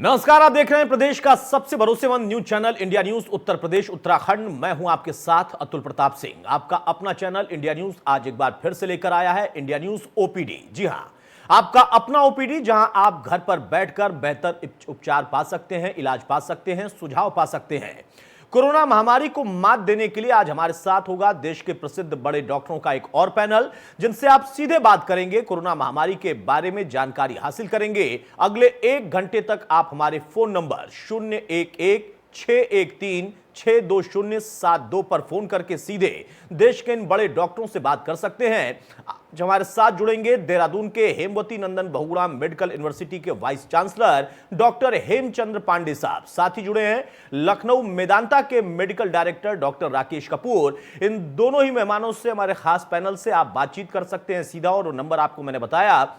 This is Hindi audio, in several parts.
नमस्कार, आप देख रहे हैं प्रदेश का सबसे भरोसेमंद news channel India news Uttar Pradesh Uttarakhand. मैं हूं आपके साथ अतुल प्रताप सिंह। आपका अपना चैनल इंडिया न्यूज आज एक बार फिर से लेकर आया है इंडिया न्यूज ओपीडी। जी हां, आपका अपना ओपीडी, जहां आप घर पर बैठकर बेहतर उपचार पा सकते हैं, इलाज पा सकते हैं, सुझाव पा सकते हैं। कोरोना महामारी को मात देने के लिए आज हमारे साथ होगा देश के प्रसिद्ध बड़े डॉक्टरों का एक और पैनल, जिनसे आप सीधे बात करेंगे, कोरोना महामारी के बारे में जानकारी हासिल करेंगे। अगले 1 घंटे तक आप हमारे फोन नंबर 011-613-62072 पर फोन करके सीधे देश के इन बड़े डॉक्टरों से बात कर सकते हैं। जो हमारे साथ जुड़ेंगे देहरादून के हेमवती नंदन बहुगुणा मेडिकल यूनिवर्सिटी के vice chancellor doctor Hemchandra Pande साहब। साथ ही जुड़े हैं लखनऊ मेदांता के medical director doctor Rakesh Kapoor. इन दोनों ही मेहमानों से, हमारे खास पैनल से आप बातचीत कर सकते हैं सीधा, और वो नंबर आपको मैंने बताया।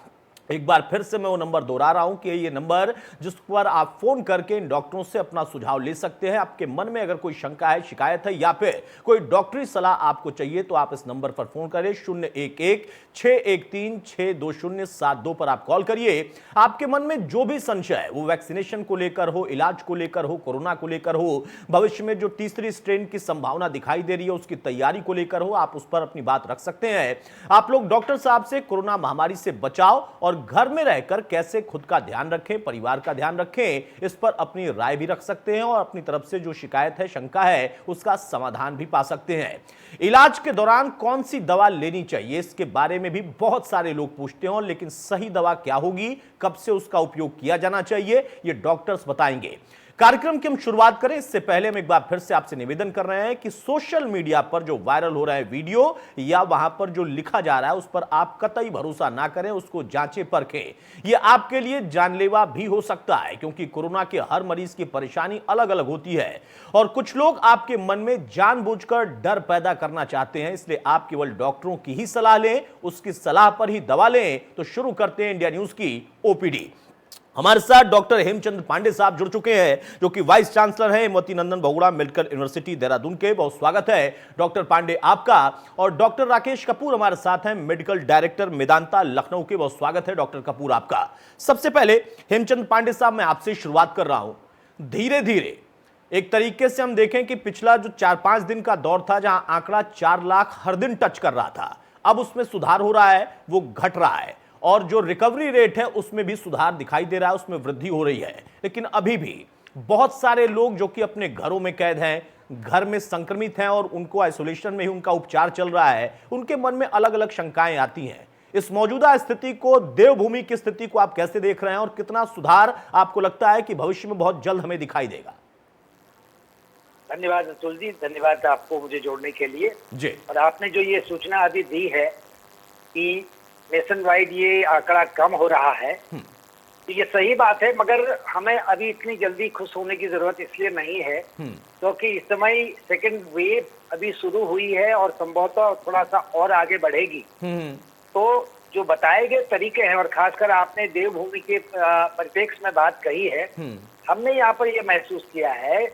एक बार फिर से मैं वो नंबर दोहरा रहा हूं कि ये नंबर जिस पर आप फोन करके इन डॉक्टरों से अपना सुझाव ले सकते हैं। आपके मन में अगर कोई शंका है, शिकायत है, या फिर कोई डॉक्टरी सलाह आपको चाहिए, तो आप इस नंबर पर फोन करें। 011-613-62072 पर आप कॉल करिए। आपके मन में जो भी संशय है, वो वैक्सीनेशन को लेकर हो, इलाज को लेकर हो, कोरोना को लेकर हो, भविष्य में जो तीसरी स्ट्रेन की संभावना दिखाई दे रही है उसकी तैयारी को लेकर हो, आप उस पर अपनी बात रख सकते हैं। आप लोग डॉक्टर साहब से कोरोना महामारी से बचाव और घर में रहकर कैसे खुद का ध्यान रखें, परिवार का ध्यान रखें, इस पर अपनी राय भी रख सकते हैं और अपनी तरफ से जो शिकायत है, शंका है, उसका समाधान भी पा सकते हैं। इलाज के दौरान कौन सी दवा लेनी चाहिए, इसके बारे में भी बहुत सारे लोग पूछते हैं, लेकिन सही दवा क्या होगी, कब से उसका उपयोग किया जाना चाहिए, ये डॉक्टर्स बताएंगे। कार्यक्रम की हम शुरुआत करें इससे पहले हम एक बार फिर से आपसे निवेदन कर रहे हैं कि सोशल मीडिया पर जो वायरल हो रहा है वीडियो या वहां पर जो लिखा जा रहा है, उस पर आप कतई भरोसा ना करें, उसको जांचें परखें। यह आपके लिए जानलेवा भी हो सकता है, क्योंकि कोरोना के हर मरीज की परेशानी अलग अलग होती है और कुछ लोग आपके मन में जानबूझकर डर पैदा करना चाहते हैं। इसलिए आप केवल डॉक्टरों की ही सलाह लें, उसकी सलाह पर ही दवा लें। तो शुरू करते हैं इंडिया न्यूज की ओपीडी। हमारे साथ डॉक्टर हेमचंद्र पांडे साहब जुड़ चुके हैं, जो कि वाइस चांसलर हैं हेमवती नंदन बहुगुणा मेडिकल यूनिवर्सिटी देहरादून के। बहुत स्वागत है डॉक्टर पांडे आपका। और डॉक्टर राकेश कपूर हमारे साथ हैं, मेडिकल डायरेक्टर मेदांता लखनऊ के। बहुत स्वागत है डॉक्टर कपूर आपका। सबसे पहले हेमचंद्र पांडे साहब, मैं आपसे शुरुआत कर रहा हूं। धीरे धीरे एक तरीके से हम देखें कि पिछला जो 4-5 दिन का दौर था, जहां आंकड़ा 4 लाख हर दिन टच कर रहा था, अब उसमें सुधार हो रहा है, वो घट रहा है, और जो रिकवरी रेट है उसमें भी सुधार दिखाई दे रहा है, उसमें वृद्धि हो रही है। लेकिन अभी भी बहुत सारे लोग जो कि अपने घरों में कैद हैं, घर में संक्रमित हैं और उनको आइसोलेशन में ही उनका उपचार चल रहा है, उनके मन में अलग अलग शंकाएं आती हैं। इस मौजूदा स्थिति को, देवभूमि की स्थिति को आप कैसे देख रहे हैं और कितना सुधार आपको लगता है कि भविष्य में बहुत जल्द हमें दिखाई देगा? धन्यवाद अतुल जी, धन्यवाद आपको मुझे जोड़ने के लिए जी। और आपने जो ये सूचना अभी दी है कि नेशन वाइड ये आंकड़ा कम हो रहा है, तो ये सही बात है। मगर हमें अभी इतनी जल्दी खुश होने की जरूरत इसलिए नहीं है क्योंकि इस समय सेकंड वेव अभी शुरू हुई है और संभवतः थोड़ा सा और आगे बढ़ेगी। तो जो बताए गए तरीके हैं, और खासकर आपने देवभूमि के परिप्रेक्ष्य में बात कही है, हमने यहाँ पर यह महसूस किया है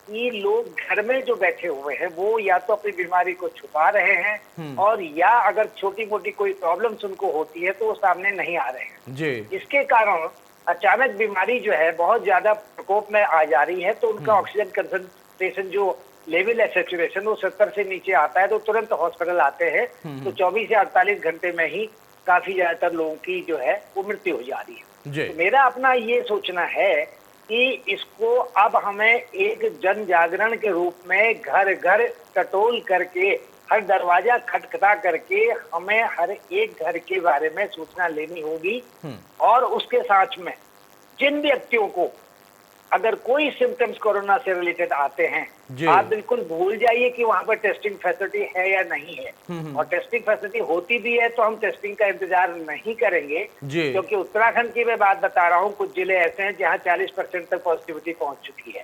कि लोग घर में जो बैठे हुए हैं वो या तो अपनी बीमारी को छुपा रहे हैं, और या अगर छोटी मोटी कोई प्रॉब्लम्स उनको होती है तो वो सामने नहीं आ रहे हैं जी। इसके कारण अचानक बीमारी जो है बहुत ज्यादा प्रकोप में आ जा रही है, तो उनका ऑक्सीजन कंसंट्रेशन जो लेवल है, सैचुरेशन, वो 70 से नीचे आता है, तो तुरंत हॉस्पिटल आते हैं। तो 24 से 48 घंटे में ही काफी ज्यादातर लोगों की जो है वो मृत्यु हो जा रही है। तो मेरा अपना ये सोचना है कि इसको अब हमें एक जन जागरण के रूप में घर घर टटोल करके, हर दरवाजा खटखटा करके हमें हर एक घर के बारे में सूचना लेनी होगी। और उसके साथ में जिन व्यक्तियों को अगर कोई सिम्टम्स कोरोना से रिलेटेड आते हैं, आप बिल्कुल भूल जाइए कि वहां पर टेस्टिंग फैसिलिटी है या नहीं है। और टेस्टिंग फैसिलिटी होती भी है तो हम टेस्टिंग का इंतजार नहीं करेंगे, क्योंकि उत्तराखंड की मैं बात बता रहा हूँ, कुछ जिले ऐसे हैं जहाँ 40% तक पॉजिटिविटी पहुंच चुकी है।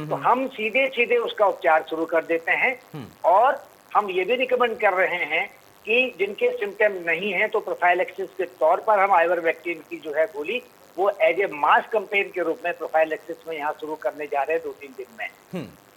तो हम सीधे सीधे उसका उपचार शुरू कर देते हैं। और हम ये भी रिकमेंड कर रहे हैं कि जिनके सिम्टम नहीं है तो प्रोफाइलैक्सिस के तौर पर हम आइवरमेक्टिन की जो है गोली वो एज ए मास कैंपेन के रूप में प्रोफाइलैक्सिस में यहाँ शुरू करने जा रहे हैं 2-3 दिन में।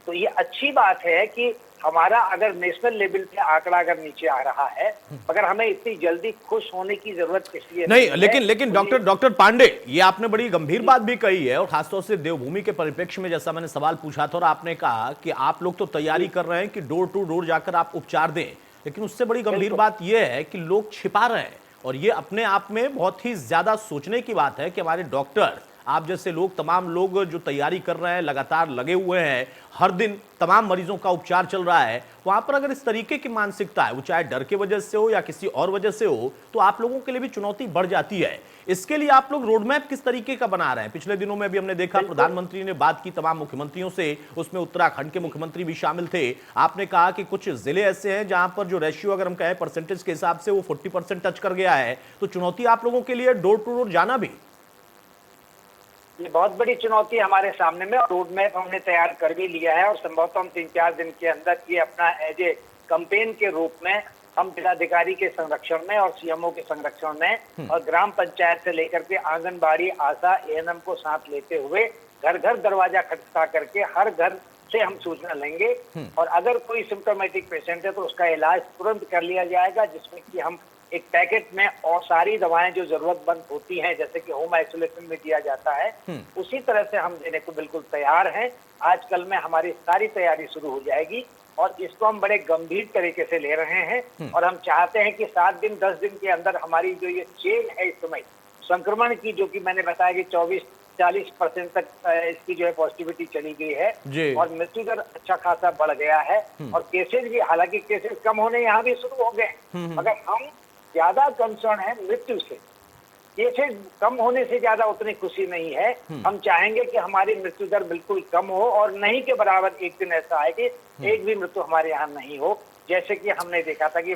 तो ये अच्छी बात है कि हमारा अगर नेशनल लेवल पे आंकड़ा अगर नीचे आ रहा है, मगर हमें इतनी जल्दी खुश होने की जरूरत इसलिए नहीं, है। लेकिन डॉक्टर पांडे, ये आपने बड़ी गंभीर बात भी कही है, और खासतौर से देवभूमि के परिप्रेक्ष्य में जैसा मैंने सवाल पूछा था और आपने कहा कि आप लोग तो तैयारी कर रहे हैं कि डोर टू डोर जाकर आप उपचार दें, लेकिन उससे बड़ी गंभीर बात यह है कि लोग छिपा रहे हैं, और ये अपने आप में बहुत ही ज्यादा सोचने की बात है कि हमारे डॉक्टर, आप जैसे लोग, तमाम लोग जो तैयारी कर रहे हैं, लगातार लगे हुए हैं, हर दिन तमाम मरीजों का उपचार चल रहा है, वहां पर अगर इस तरीके की मानसिकता है, वो चाहे डर के वजह से हो या किसी और वजह से हो, तो आप लोगों के लिए भी चुनौती बढ़ जाती है। इसके लिए आप लोग रोडमैप किस तरीके का बना रहे हैं? पिछले दिनों में भी हमने देखा, प्रधानमंत्री ने बात की तमाम मुख्यमंत्रियों से, उसमें उत्तराखंड के मुख्यमंत्री भी शामिल थे। आपने कहा कि कुछ जिले ऐसे हैं जहां पर जो रेशियो अगर हम कहें परसेंटेज के हिसाब से वो 40% टच कर गया है, तो चुनौती आप लोगों के लिए डोर टू डोर जाना भी। ये बहुत बड़ी चुनौती हमारे सामने में, रोड मैप हमने तैयार कर भी लिया है और संभवतः हम 3-4 दिन के अंदर ये अपना एज ए कैंपेन के रूप में हम जिलाधिकारी के संरक्षण में और सीएमओ के संरक्षण में और ग्राम पंचायत से लेकर के आंगनबाड़ी, आशा, एएनएम को साथ लेते हुए घर घर दरवाजा खटखटा करके हर घर से हम सूचना लेंगे, और अगर कोई सिम्टोमेटिक पेशेंट है तो उसका इलाज तुरंत कर लिया जाएगा, जिसमें कि हम एक पैकेट में और सारी दवाएं जो जरूरतमंद होती हैं, जैसे कि होम आइसोलेशन में दिया जाता है, उसी तरह से हम देने को बिल्कुल तैयार हैं। आजकल में हमारी सारी तैयारी शुरू हो जाएगी और इसको हम बड़े गंभीर तरीके से ले रहे हैं, और हम चाहते हैं कि 7 दिन 10 दिन के अंदर हमारी जो ये चेन है इस समय संक्रमण की, जो कि मैंने बताया कि 24-40% तक इसकी जो है पॉजिटिविटी चली गई है और मृत्यु दर अच्छा खासा बढ़ गया है, और केसेज भी, हालांकि केसेज कम होने यहाँ भी शुरू हो गए, मगर हम ज्यादा कंसर्न है मृत्यु से। केसेज कम होने से ज्यादा उतनी खुशी नहीं है। हम चाहेंगे कि हमारी मृत्यु दर बिल्कुल कम हो और नहीं के बराबर एक दिन ऐसा आए कि एक भी मृत्यु हमारे यहाँ नहीं हो, जैसे कि हमने देखा था कि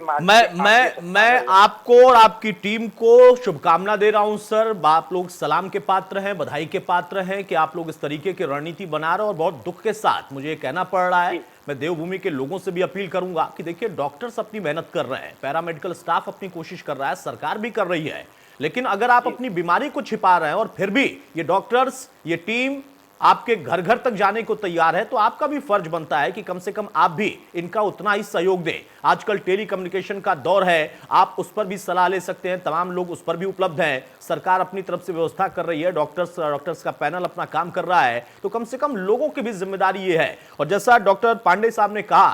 मैं आपको और आपकी टीम को शुभकामना दे रहा हूं सर। आप लोग सलाम के पात्र हैं, बधाई के पात्र हैं कि आप लोग इस तरीके की रणनीति बना रहे हो, और बहुत दुख के साथ मुझे ये कहना पड़ रहा है, मैं देवभूमि के लोगों से भी अपील करूंगा कि देखिए, डॉक्टर्स अपनी मेहनत कर रहे हैं, पैरामेडिकल स्टाफ अपनी कोशिश कर रहा है, सरकार भी कर रही है, लेकिन अगर आप अपनी बीमारी को छिपा रहे हैं और फिर भी ये डॉक्टर्स, ये टीम आपके घर घर तक जाने को तैयार है, तो आपका भी फर्ज बनता है कि कम से कम आप भी इनका उतना ही सहयोग दें। आजकल टेली कम्युनिकेशन का दौर है, आप उस पर भी सलाह ले सकते हैं, तमाम लोग उस पर भी उपलब्ध हैं, सरकार अपनी तरफ से व्यवस्था कर रही है, डॉक्टर्स का पैनल अपना काम कर रहा है, तो कम से कम लोगों की भी जिम्मेदारी ये है। और जैसा डॉक्टर पांडे साहब ने कहा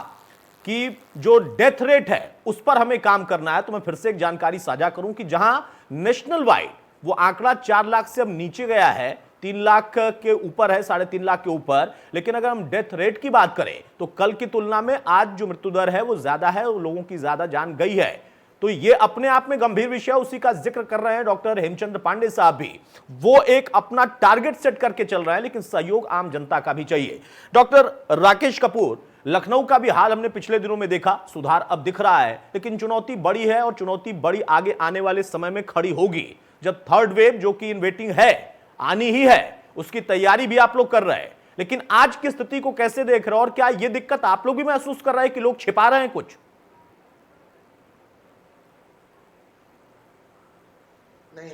कि जो डेथ रेट है उस पर हमें काम करना है, तो मैं फिर से एक जानकारी साझा करूं कि जहां नेशनल वाइड वो आंकड़ा 4 लाख से अब नीचे गया है, 3 लाख के ऊपर है, 3.5 लाख के ऊपर, लेकिन अगर हम डेथ रेट की बात करें तो कल की तुलना में आज जो मृत्यु दर है वो ज्यादा है, लोगों की ज्यादा जान गई है, तो ये अपने आप में गंभीर विषय, उसी का जिक्र कर रहे हैं डॉक्टर हेमचंद्र पांडे साहब भी। वो एक अपना टारगेट सेट करके चल रहे हैं, लेकिन सहयोग आम जनता का भी चाहिए। डॉक्टर राकेश कपूर, लखनऊ का भी हाल हमने पिछले दिनों में देखा, सुधार अब दिख रहा है, लेकिन चुनौती बड़ी है, और चुनौती बड़ी आगे आने वाले समय में खड़ी होगी, जब थर्ड वेव, जो कि इन वेटिंग है, आनी ही है, उसकी तैयारी भी आप लोग कर रहे हैं। लेकिन आज की स्थिति को कैसे देख रहे हो, और क्या यह दिक्कत आप लोग भी महसूस कर रहे हैं कि लोग छिपा रहे हैं कुछ? नहीं,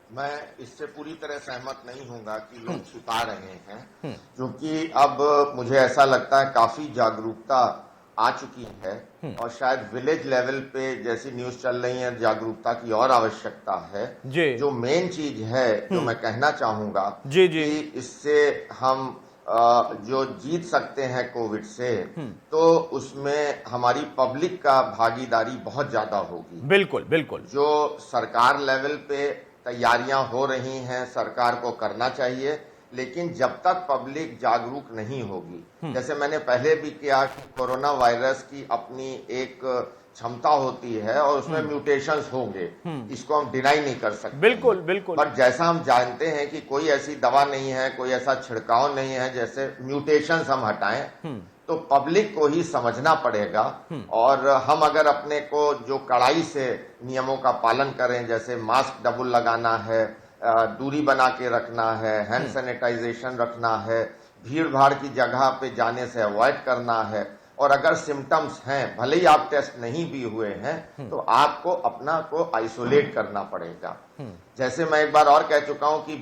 मैं इससे पूरी तरह सहमत नहीं होऊंगा कि लोग छिपा रहे हैं, क्योंकि अब मुझे ऐसा लगता है काफी जागरूकता आ चुकी है, और शायद विलेज लेवल पे जैसी न्यूज चल रही है, जागरूकता की और आवश्यकता है। जो मेन चीज है जो मैं कहना चाहूंगा कि इससे हम जो जीत सकते हैं कोविड से, तो उसमें हमारी पब्लिक का भागीदारी बहुत ज्यादा होगी। बिल्कुल बिल्कुल। जो सरकार लेवल पे तैयारियां हो रही हैं, सरकार को करना चाहिए, लेकिन जब तक पब्लिक जागरूक नहीं होगी, जैसे मैंने पहले भी किया कि कोरोना वायरस की अपनी एक क्षमता होती है और उसमें म्यूटेशंस होंगे, इसको हम डिनाई नहीं कर सकते। बिल्कुल बिल्कुल। पर जैसा हम जानते हैं कि कोई ऐसी दवा नहीं है, कोई ऐसा छिड़काव नहीं है जैसे म्यूटेशंस हम हटाएं, तो पब्लिक को ही समझना पड़ेगा। और हम अगर अपने को जो कड़ाई से नियमों का पालन करें, जैसे मास्क डबल लगाना है, दूरी बना के रखना है, हैंड सैनिटाइजेशन रखना है, भीड़ भाड़ की जगह पे जाने से अवॉइड करना है, और अगर सिम्टम्स हैं, भले ही आप टेस्ट नहीं भी हुए हैं, तो आपको अपना को आइसोलेट करना पड़ेगा। जैसे मैं एक बार और कह चुका हूं कि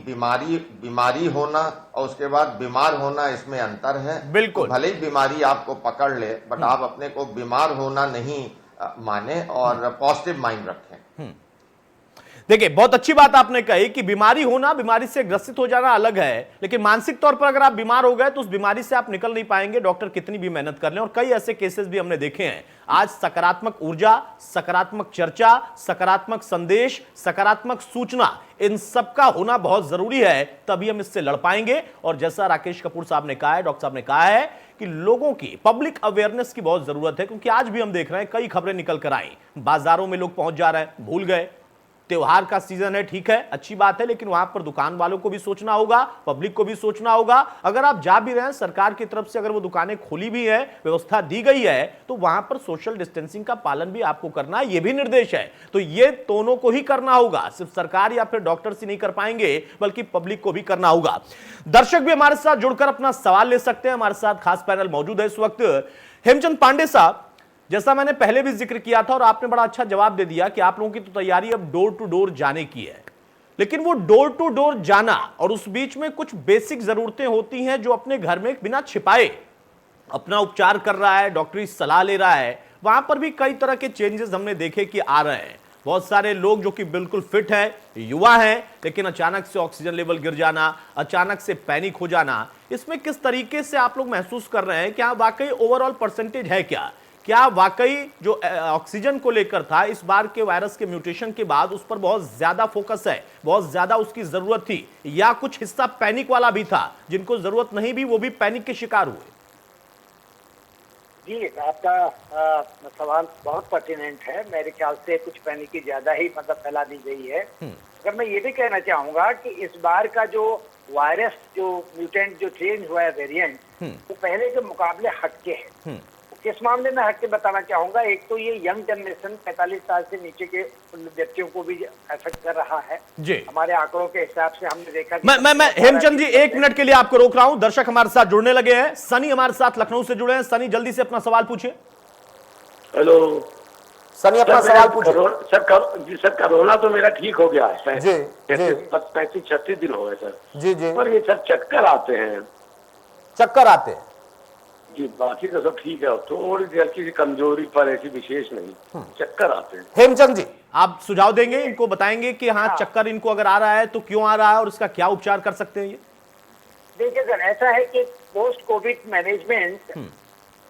बीमारी होना और उसके बाद बीमार होना, इसमें अंतर है। बिल्कुल। तो भले ही बीमारी आपको पकड़ ले, बट आप अपने को बीमार होना नहीं माने और पॉजिटिव माइंड रखें। देखिए, बहुत अच्छी बात आपने कही कि बीमारी होना, बीमारी से ग्रसित हो जाना अलग है, लेकिन मानसिक तौर पर अगर आप बीमार हो गए तो उस बीमारी से आप निकल नहीं पाएंगे, डॉक्टर कितनी भी मेहनत कर लें। और कई ऐसे केसेस भी हमने देखे हैं। आज सकारात्मक ऊर्जा, सकारात्मक चर्चा, सकारात्मक संदेश, सकारात्मक सूचना, इन सब का होना बहुत जरूरी है, तभी हम इससे लड़ पाएंगे। और जैसा राकेश कपूर साहब ने कहा है, डॉक्टर साहब ने कहा है कि लोगों की पब्लिक अवेयरनेस की बहुत जरूरत है, क्योंकि आज भी हम देख रहे हैं कई खबरें निकल कर आई, बाजारों में लोग पहुंच जा रहे हैं, भूल गए त्योहार का सीजन है, ठीक है, अच्छी बात है, लेकिन वहां पर दुकान वालों को भी सोचना होगा, पब्लिक को भी सोचना होगा। अगर आप जा भी रहे हैं, सरकार की तरफ से अगर वो दुकानें खोली भी है, व्यवस्था दी गई है, तो वहां पर सोशल डिस्टेंसिंग का पालन भी आपको करना है, ये भी निर्देश है। तो ये दोनों को ही करना होगा, सिर्फ सरकार या फिर डॉक्टर से नहीं कर पाएंगे, बल्कि पब्लिक को भी करना होगा। दर्शक भी हमारे साथ जुड़कर अपना सवाल ले सकते हैं। हमारे साथ खास पैनल मौजूद है इस वक्त। हेमचंद पांडे साहब, जैसा मैंने पहले भी जिक्र किया था और आपने बड़ा अच्छा जवाब दे दिया कि आप लोगों की तो तैयारी अब डोर टू डोर जाने की है, लेकिन वो डोर टू डोर जाना और उस बीच में कुछ बेसिक जरूरतें होती हैं जो अपने घर में बिना छिपाए अपना उपचार कर रहा है, डॉक्टरी सलाह ले रहा है, वहां पर भी कई तरह के चेंजेस हमने देखे कि आ रहे हैं। बहुत सारे लोग जो कि बिल्कुल फिट हैं, युवा हैं, लेकिन अचानक से ऑक्सीजन लेवल गिर जाना, अचानक से पैनिक हो जाना, इसमें किस तरीके से आप लोग महसूस कर रहे हैं? क्या वाकई ओवरऑल परसेंटेज है क्या वाकई जो ऑक्सीजन को लेकर था इस बार के वायरस के म्यूटेशन के बाद उस पर बहुत ज्यादा फोकस है, बहुत ज्यादा उसकी जरूरत थी, या कुछ हिस्सा पैनिक वाला भी था, जिनको जरूरत नहीं भी वो भी पैनिक के शिकार हुए? जी, आपका सवाल बहुत पर्टिनेंट है। मेरे ख्याल से कुछ पैनिक की ज्यादा ही मतलब फैला दी गई है। अगर मैं ये भी कहना चाहूंगा कि इस बार का जो वायरस, जो म्यूटेंट जो चेंज हुआ है वेरिएंट, वो पहले के मुकाबले हटके है। किस मामले में हटके बताना चाहूंगा, एक तो ये यंग जनरेशन 45 साल से नीचे के व्यक्तियों को भी अफेक्ट कर रहा है जी। हमारे आंकड़ों के हिसाब से हमने देखा। मैं हेमचंद जी, एक मिनट के लिए आपको रोक रहा हूं, दर्शक हमारे साथ जुड़ने लगे हैं। सनी हमारे साथ लखनऊ से जुड़े हैं। सनी, जल्दी से अपना सवाल पूछिए। हेलो सनी, अपना सवाल पूछिए। सर, कोरोना तो मेरा ठीक हो गया है। जी, 35-36 दिन हो गए सर। जी जी। पर ये सर चक्कर आते हैं। चक्कर आते हैं जी, बाकी तो सब ठीक है, थोड़ी देर की कमजोरी पर ऐसी विशेष नहीं, चक्कर आते हैं। हेमचंद जी, आप सुझाव देंगे, इनको बताएंगे कि हाँ चक्कर इनको अगर आ रहा है तो क्यों आ रहा है और इसका क्या उपचार कर सकते हैं? ये देखिए सर, ऐसा है कि पोस्ट कोविड मैनेजमेंट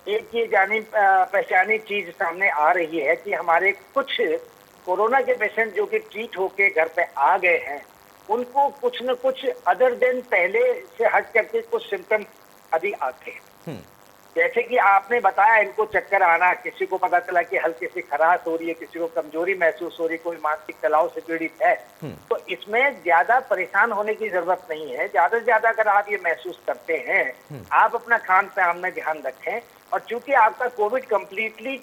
एक ये जानी पहचानी चीज सामने आ रही है कि हमारे कुछ कोरोना के पेशेंट जो कि ट्रीट होके घर पे आ गए हैं, उनको कुछ न कुछ अदर देन पहले से हट करके कुछ सिम्टम अभी आते हैं। जैसे कि आपने बताया, इनको चक्कर आना, किसी को पता चला कि हल्की सी खराश हो रही है, किसी को कमजोरी महसूस हो रही है, कोई मानसिक तनाव से पीड़ित है, तो इसमें ज्यादा परेशान होने की जरूरत नहीं है। ज्यादा से ज्यादा अगर आप ये महसूस करते हैं, आप अपना खान पान में ध्यान रखें, और चूंकि आपका कोविड कम्प्लीटली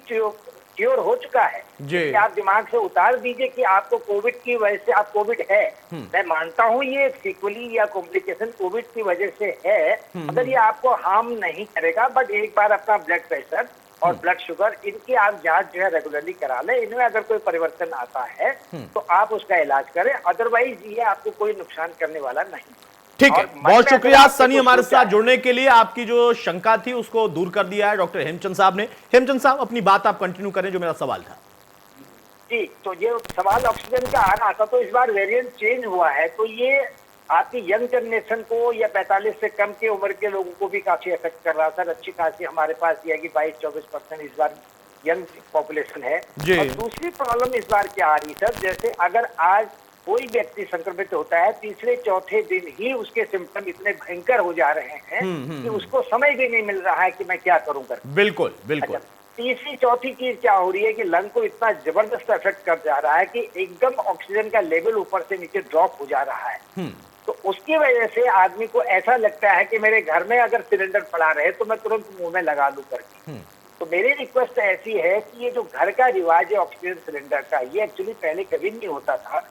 क्योर हो चुका है, कि आप दिमाग से उतार दीजिए कि आपको कोविड की वजह से आप कोविड है। मैं मानता हूँ ये सिक्वली या कॉम्प्लिकेशन कोविड की वजह से है, अगर ये आपको हार्म नहीं करेगा, बट एक बार अपना ब्लड प्रेशर और ब्लड शुगर इनकी आप जांच जो है रेगुलरली करा लें। इनमें अगर कोई परिवर्तन आता है तो आप उसका इलाज करें, अदरवाइज ये आपको कोई नुकसान करने वाला नहीं। ठीक है, बहुत शुक्रिया सनी हमारे साथ जुड़ने के लिए। आपकी जो शंका थी उसको दूर कर दिया है डॉक्टर हेमचंद साहब ने। हेमचंद साहब, अपनी बात आप कंटिन्यू करें, जो मेरा सवाल था। जी, तो ये सवाल ऑक्सीजन का आ रहा था, तो इस बार वेरिएंट चेंज हुआ है, तो ये आपकी यंग जनरेशन को या 45 से कम की उम्र के लोगों को भी काफी अफेक्ट कर रहा था। अच्छी खासी हमारे पास यह है कि 22-24% इस बार यंग पॉपुलेशन है। और दूसरी प्रॉब्लम इस बार क्या आ रही सर, जैसे अगर आज कोई व्यक्ति संक्रमित होता है, तीसरे चौथे दिन ही उसके सिम्टम इतने भयंकर हो जा रहे हैं कि उसको समय भी नहीं मिल रहा है कि मैं क्या करूं कर। बिल्कुल बिल्कुल। अच्छा, तीसरी चौथी चीज क्या हो रही है कि लंग को इतना जबरदस्त इफेक्ट कर जा रहा है कि एकदम ऑक्सीजन का लेवल ऊपर से नीचे ड्रॉप हो जा रहा है। तो उसकी वजह से आदमी को ऐसा लगता है कि मेरे घर में अगर सिलेंडर पड़ा रहे तो मैं तुरंत मुंह में लगा लूं करके। तो मेरी रिक्वेस्ट ऐसी है कि ये जो घर का रिवाज है ऑक्सीजन सिलेंडर का, ये एक्चुअली पहले कभी नहीं होता था।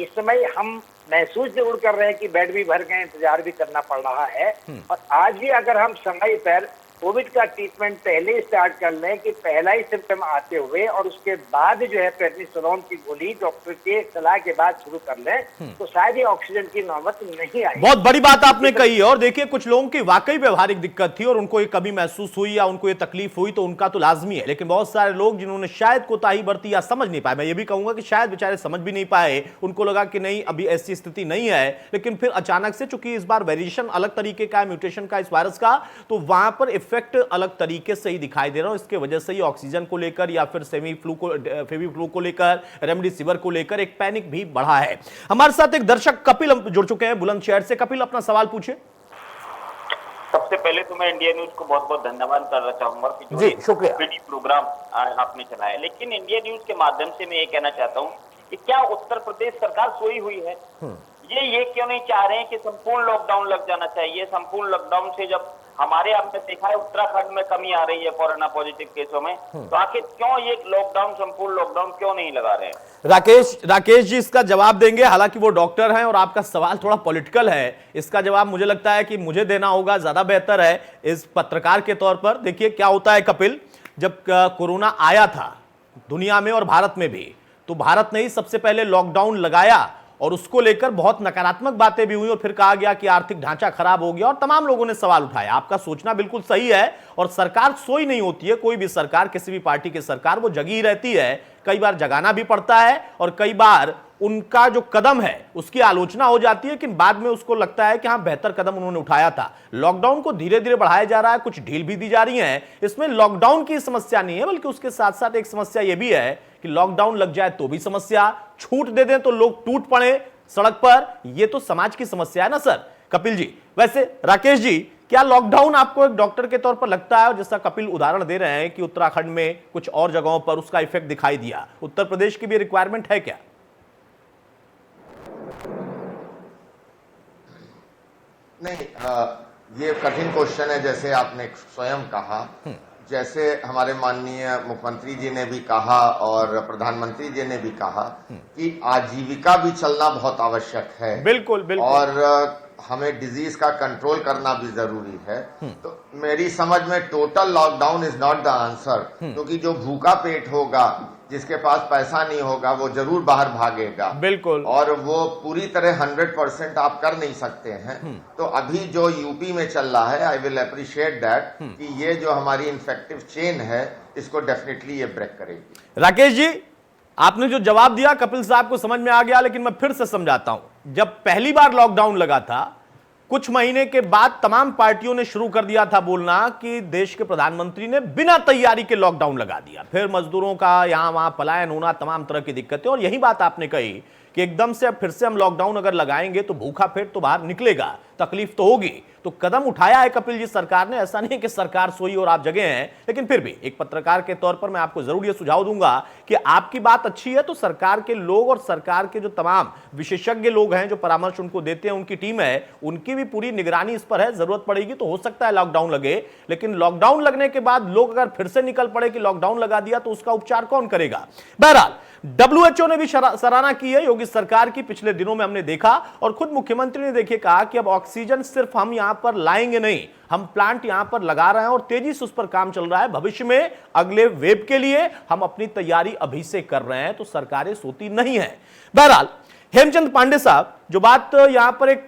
इस समय हम महसूस जरूर कर रहे हैं कि बेड भी भर गए, इंतजार भी करना पड़ रहा है। और आज भी अगर हम समय पर कोविड का ट्रीटमेंट पहले स्टार्ट कर लें कि पहला ही सिम्टम आते हुए और उसके बाद जो है प्रेडनिसोलोन की गोली डॉक्टर के सलाह के बाद शुरू कर लें तो शायद ये ऑक्सीजन की नौबत नहीं आई। बहुत बड़ी बात आपने कही है। और देखिए, कुछ लोगों की वाकई व्यवहारिक दिक्कत थी और उनको ये कभी महसूस हुई या उनको ये तकलीफ हुई तो उनका तो लाजमी है, लेकिन बहुत सारे लोग जिन्होंने शायद कोताही बरती या समझ नहीं पाए, मैं ये भी कहूंगा कि शायद बेचारे समझ भी नहीं पाए, उनको लगा कि नहीं अभी ऐसी स्थिति नहीं है, लेकिन फिर अचानक से चूंकि इस बार वेरिएशन अलग तरीके का है, म्यूटेशन का इस वायरस का, तो वहां पर इफेक्ट अलग तरीके से ही दिखाई दे रहा है। इसके वजह से ही ऑक्सीजन को लेकर या फिर फेवी फ्लू को लेकर, रेमडेसिविर को लेकर एक पैनिक भी बढ़ा है। हमारे साथ एक दर्शक कपिल जुड़ चुके हैं बुलंदशहर से। कपिल, अपना सवाल पूछिए। सबसे पहले तो मैं इंडिया न्यूज को बहुत बहुत धन्यवाद करना चाहूंगा कि जी, शुक्रिया। प्रोग्राम आपने चलाया। लेकिन इंडिया न्यूज के माध्यम से मैं ये कहना चाहता हूँ कि क्या उत्तर प्रदेश सरकार सोई हुई है? ये क्यों नहीं चाह रहे हैं कि संपूर्ण लॉकडाउन लग जाना चाहिए? संपूर्ण लॉकडाउन से जब हमारे आपने देखा है उत्तराखंड में कमी आ रही है कोरोना पॉजिटिव केसों में, तो आखिर क्यों ये लॉकडाउन, संपूर्ण लॉकडाउन क्यों नहीं लगा रहे हैं? राकेश जी इसका जवाब देंगे, हालांकि वो डॉक्टर हैं और आपका सवाल थोड़ा पॉलिटिकल है। इसका जवाब मुझे लगता है कि मुझे देना होगा, ज्यादा बेहतर है इस पत्रकार के तौर पर। देखिए क्या होता है कपिल, जब कोरोना आया था दुनिया में और भारत में भी, तो भारत ने ही सबसे पहले लॉकडाउन लगाया और उसको लेकर बहुत नकारात्मक बातें भी हुई और फिर कहा गया कि आर्थिक ढांचा खराब हो गया और तमाम लोगों ने सवाल उठाया। आपका सोचना बिल्कुल सही है और सरकार सोई नहीं होती है, कोई भी सरकार, किसी भी पार्टी की सरकार, वो जगी ही रहती है। कई बार जगाना भी पड़ता है और कई बार उनका जो कदम है उसकी आलोचना हो जाती है, लेकिन बाद में उसको लगता है कि हाँ बेहतर कदम उन्होंने उठाया था। लॉकडाउन को धीरे धीरे बढ़ाया जा रहा है, कुछ ढील भी दी जा रही है। इसमें लॉकडाउन की समस्या नहीं है, बल्कि उसके साथ साथ एक समस्या यह भी है कि लॉकडाउन लग जाए तो भी समस्या, छूट दे दें तो लोग टूट पड़े सड़क पर, ये तो समाज की समस्या है ना सर। कपिल जी, वैसे राकेश जी, क्या लॉकडाउन आपको एक डॉक्टर के तौर पर लगता है, और जैसा कपिल उदाहरण दे रहे हैं कि उत्तराखंड में कुछ और जगहों पर उसका इफेक्ट दिखाई दिया, उत्तर प्रदेश की भी रिक्वायरमेंट है क्या? नहीं, ये कठिन क्वेश्चन है। जैसे आपने स्वयं कहा, जैसे हमारे माननीय मुख्यमंत्री जी ने भी कहा और प्रधानमंत्री जी ने भी कहा कि आजीविका भी चलना बहुत आवश्यक है। बिल्कुल बिल्कुल। और हमें डिजीज का कंट्रोल करना भी जरूरी है। तो मेरी समझ में total lockdown is not the answer, क्योंकि जो भूखा पेट होगा, जिसके पास पैसा नहीं होगा, वो जरूर बाहर भागेगा। बिल्कुल। और वो पूरी तरह 100% आप कर नहीं सकते हैं। तो अभी जो यूपी में चल रहा है, आई विल अप्रिशिएट दैट कि ये जो हमारी इन्फेक्टिव चेन है, इसको डेफिनेटली ये ब्रेक करेगी। राकेश जी, आपने जो जवाब दिया कपिल साहब को समझ में आ गया, लेकिन मैं फिर से समझाता हूं। जब पहली बार लॉकडाउन लगा था, कुछ महीने के बाद तमाम पार्टियों ने शुरू कर दिया था बोलना कि देश के प्रधानमंत्री ने बिना तैयारी के लॉकडाउन लगा दिया। फिर मजदूरों का यहां वहां पलायन होना, तमाम तरह की दिक्कतें, और यही बात आपने कही कि एकदम से अब फिर से हम लॉकडाउन अगर लगाएंगे तो भूखा पेट तो बाहर निकलेगा, तकलीफ तो होगी। तो कदम उठाया है कपिल जी सरकार ने, ऐसा नहीं कि सरकार सोई और आप जगे हैं, लेकिन फिर भी एक पत्रकार के तौर पर मैं आपको जरूर यह सुझाव दूंगा कि आपकी बात अच्छी है तो सरकार के लोग और सरकार के जो तमाम विशेषज्ञ लोग हैं जो परामर्श उनको देते हैं, उनकी टीम है, उनकी भी पूरी निगरानी इस पर है। जरूरत पड़ेगी तो हो सकता है लॉकडाउन लगे, लेकिन लॉकडाउन लगने के बाद लोग अगर फिर से निकल पड़े कि लॉकडाउन लगा दिया तो उसका उपचार कौन करेगा। बहरहाल WHO ने भी सराहना की है योगी सरकार की, पिछले दिनों में हमने देखा, और खुद मुख्यमंत्री ने देखिए कहा कि अब ऑक्सीजन सिर्फ हम यहां पर लाएंगे नहीं, हम प्लांट यहां पर लगा रहे हैं और तेजी से उस पर काम चल रहा है। भविष्य में अगले वेव के लिए हम अपनी तैयारी अभी से कर रहे हैं, तो सरकारें सोती नहीं है। बहरहाल हेमचंद पांडे साहब, जो बात यहां पर एक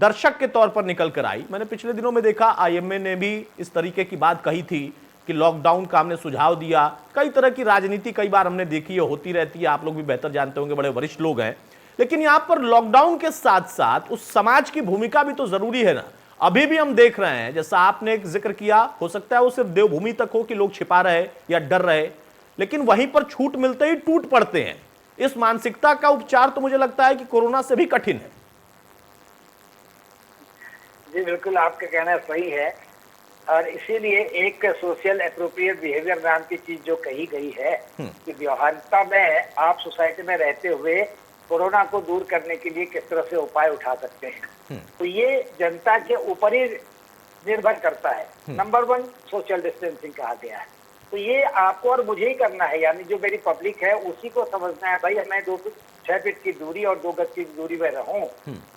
दर्शक के तौर पर निकल कर आई, मैंने पिछले दिनों में देखा IMA ने भी इस तरीके की बात कही थी कि लॉकडाउन का हमने सुझाव दिया। कई तरह की राजनीति कई बार हमने देखी है, होती रहती है, आप लोग भी बेहतर जानते होंगे, बड़े वरिष्ठ लोग हैं। लेकिन यहां पर लॉकडाउन के साथ साथ उस समाज की भूमिका भी तो जरूरी है ना। अभी भी हम देख रहे हैं, जैसा आपने एक जिक्र किया, हो सकता है वो सिर्फ देवभूमि तक हो कि लोग छिपा रहे या डर रहे, लेकिन वहीं पर छूट मिलते ही टूट पड़ते हैं। इस मानसिकता का उपचार तो मुझे लगता है कि कोरोना से भी कठिन है। जी बिल्कुल, आपका कहना सही है, और इसीलिए एक सोशल एप्रोप्रिएट बिहेवियर नाम की चीज जो कही गई है कि व्यवहारिकता में आप सोसाइटी में रहते हुए कोरोना को दूर करने के लिए किस तरह से उपाय उठा सकते हैं, तो ये जनता के ऊपर ही निर्भर करता है। नंबर 1 सोशल डिस्टेंसिंग कहा गया है, तो ये आपको और मुझे ही करना है, यानी जो मेरी पब्लिक है उसी को समझना है, भाई मैं 6 फीट की दूरी और 2 गज की दूरी में रहूं,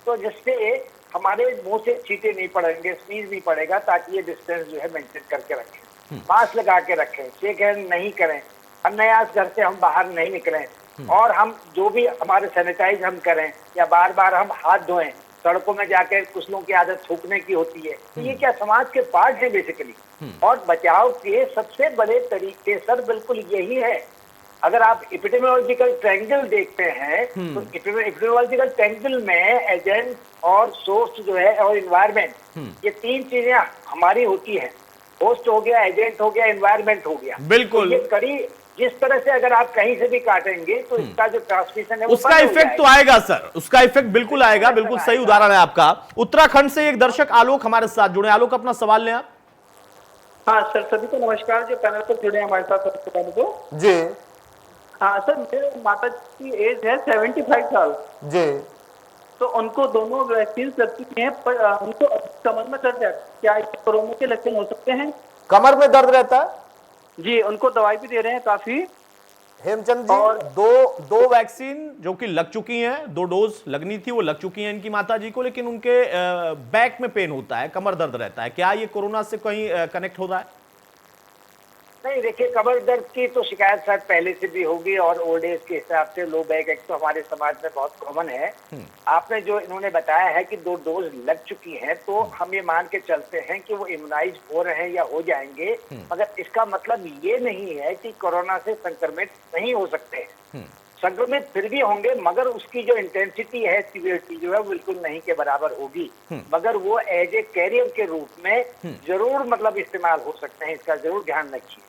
तो जिससे हमारे मुंह से छींटे नहीं पड़ेंगे, स्नीज नहीं पड़ेगा, ताकि ये डिस्टेंस जो है मेंटेन करके रखें, मास्क लगा के रखें, शेक हैंड नहीं करें, अनायास घर से हम बाहर नहीं निकलें, और हम जो भी हमारे सैनिटाइज हम करें या बार बार हम हाथ धोएं। सड़कों में जाकर कुछ लोगों की आदत थूकने की होती है, तो ये क्या समाज के पार्ट है बेसिकली। और बचाव के सबसे बड़े तरीके सर बिल्कुल यही है। अगर आप एपिडेमियोलॉजिकल ट्रायंगल देखते हैं तो एपिडेमियोलॉजिकल ट्रायंगल में एजेंट और सोर्स जो है और इन्वायरमेंट, ये तीन चीजें हमारी होती हैं। होस्ट हो गया, एजेंट हो गया, एनवायरमेंट हो गया। बिल्कुल। तो ये कड़ी जिस तरह से अगर आप कहीं से भी काटेंगे तो इसका जो ट्रांसमिशन है उसका इफेक्ट तो आएगा सर, उसका इफेक्ट बिल्कुल आएगा। बिल्कुल सही उदाहरण है आपका। उत्तराखंड से एक दर्शक आलोक हमारे साथ जुड़े। आलोक, अपना सवाल लें आप। हाँ सर, सभी को नमस्कार जो पैनल पर जुड़े हैं हमारे साथ सबसे पहले तो जी। हाँ सर, मेरे माता जी की एज है 75 साल जी। तो उनको दोनों वैक्सीन लग चुकी हैं, पर उनको कमर में दर्द है, क्या कोरोना के लक्षण हो सकते हैं? कमर में दर्द रहता है जी, उनको दवाई भी दे रहे हैं काफी। हेमचंद जी। और दो वैक्सीन जो कि लग चुकी हैं, 2 डोज लगनी थी वो लग चुकी हैं इनकी माता जी को, लेकिन उनके बैक में पेन होता है, कमर दर्द रहता है। क्या ये कोरोना से कहीं कनेक्ट हो रहा है? नहीं, देखिए, कमर दर्द की तो शिकायत शायद पहले से भी होगी, और ओल्ड एज के हिसाब से लो बैक एक तो हमारे समाज में बहुत कॉमन है। आपने जो इन्होंने बताया है कि 2 डोज लग चुकी हैं, तो हम ये मान के चलते हैं कि वो इम्यूनाइज हो रहे हैं या हो जाएंगे, मगर इसका मतलब ये नहीं है कि कोरोना से संक्रमित नहीं हो सकते। संक्रमित फिर भी होंगे, मगर उसकी जो इंटेंसिटी है, सीवियरिटी जो है, बिल्कुल नहीं के बराबर होगी। मगर वो एज ए कैरियर के रूप में जरूर मतलब इस्तेमाल हो सकते हैं, इसका जरूर ध्यान रखिए।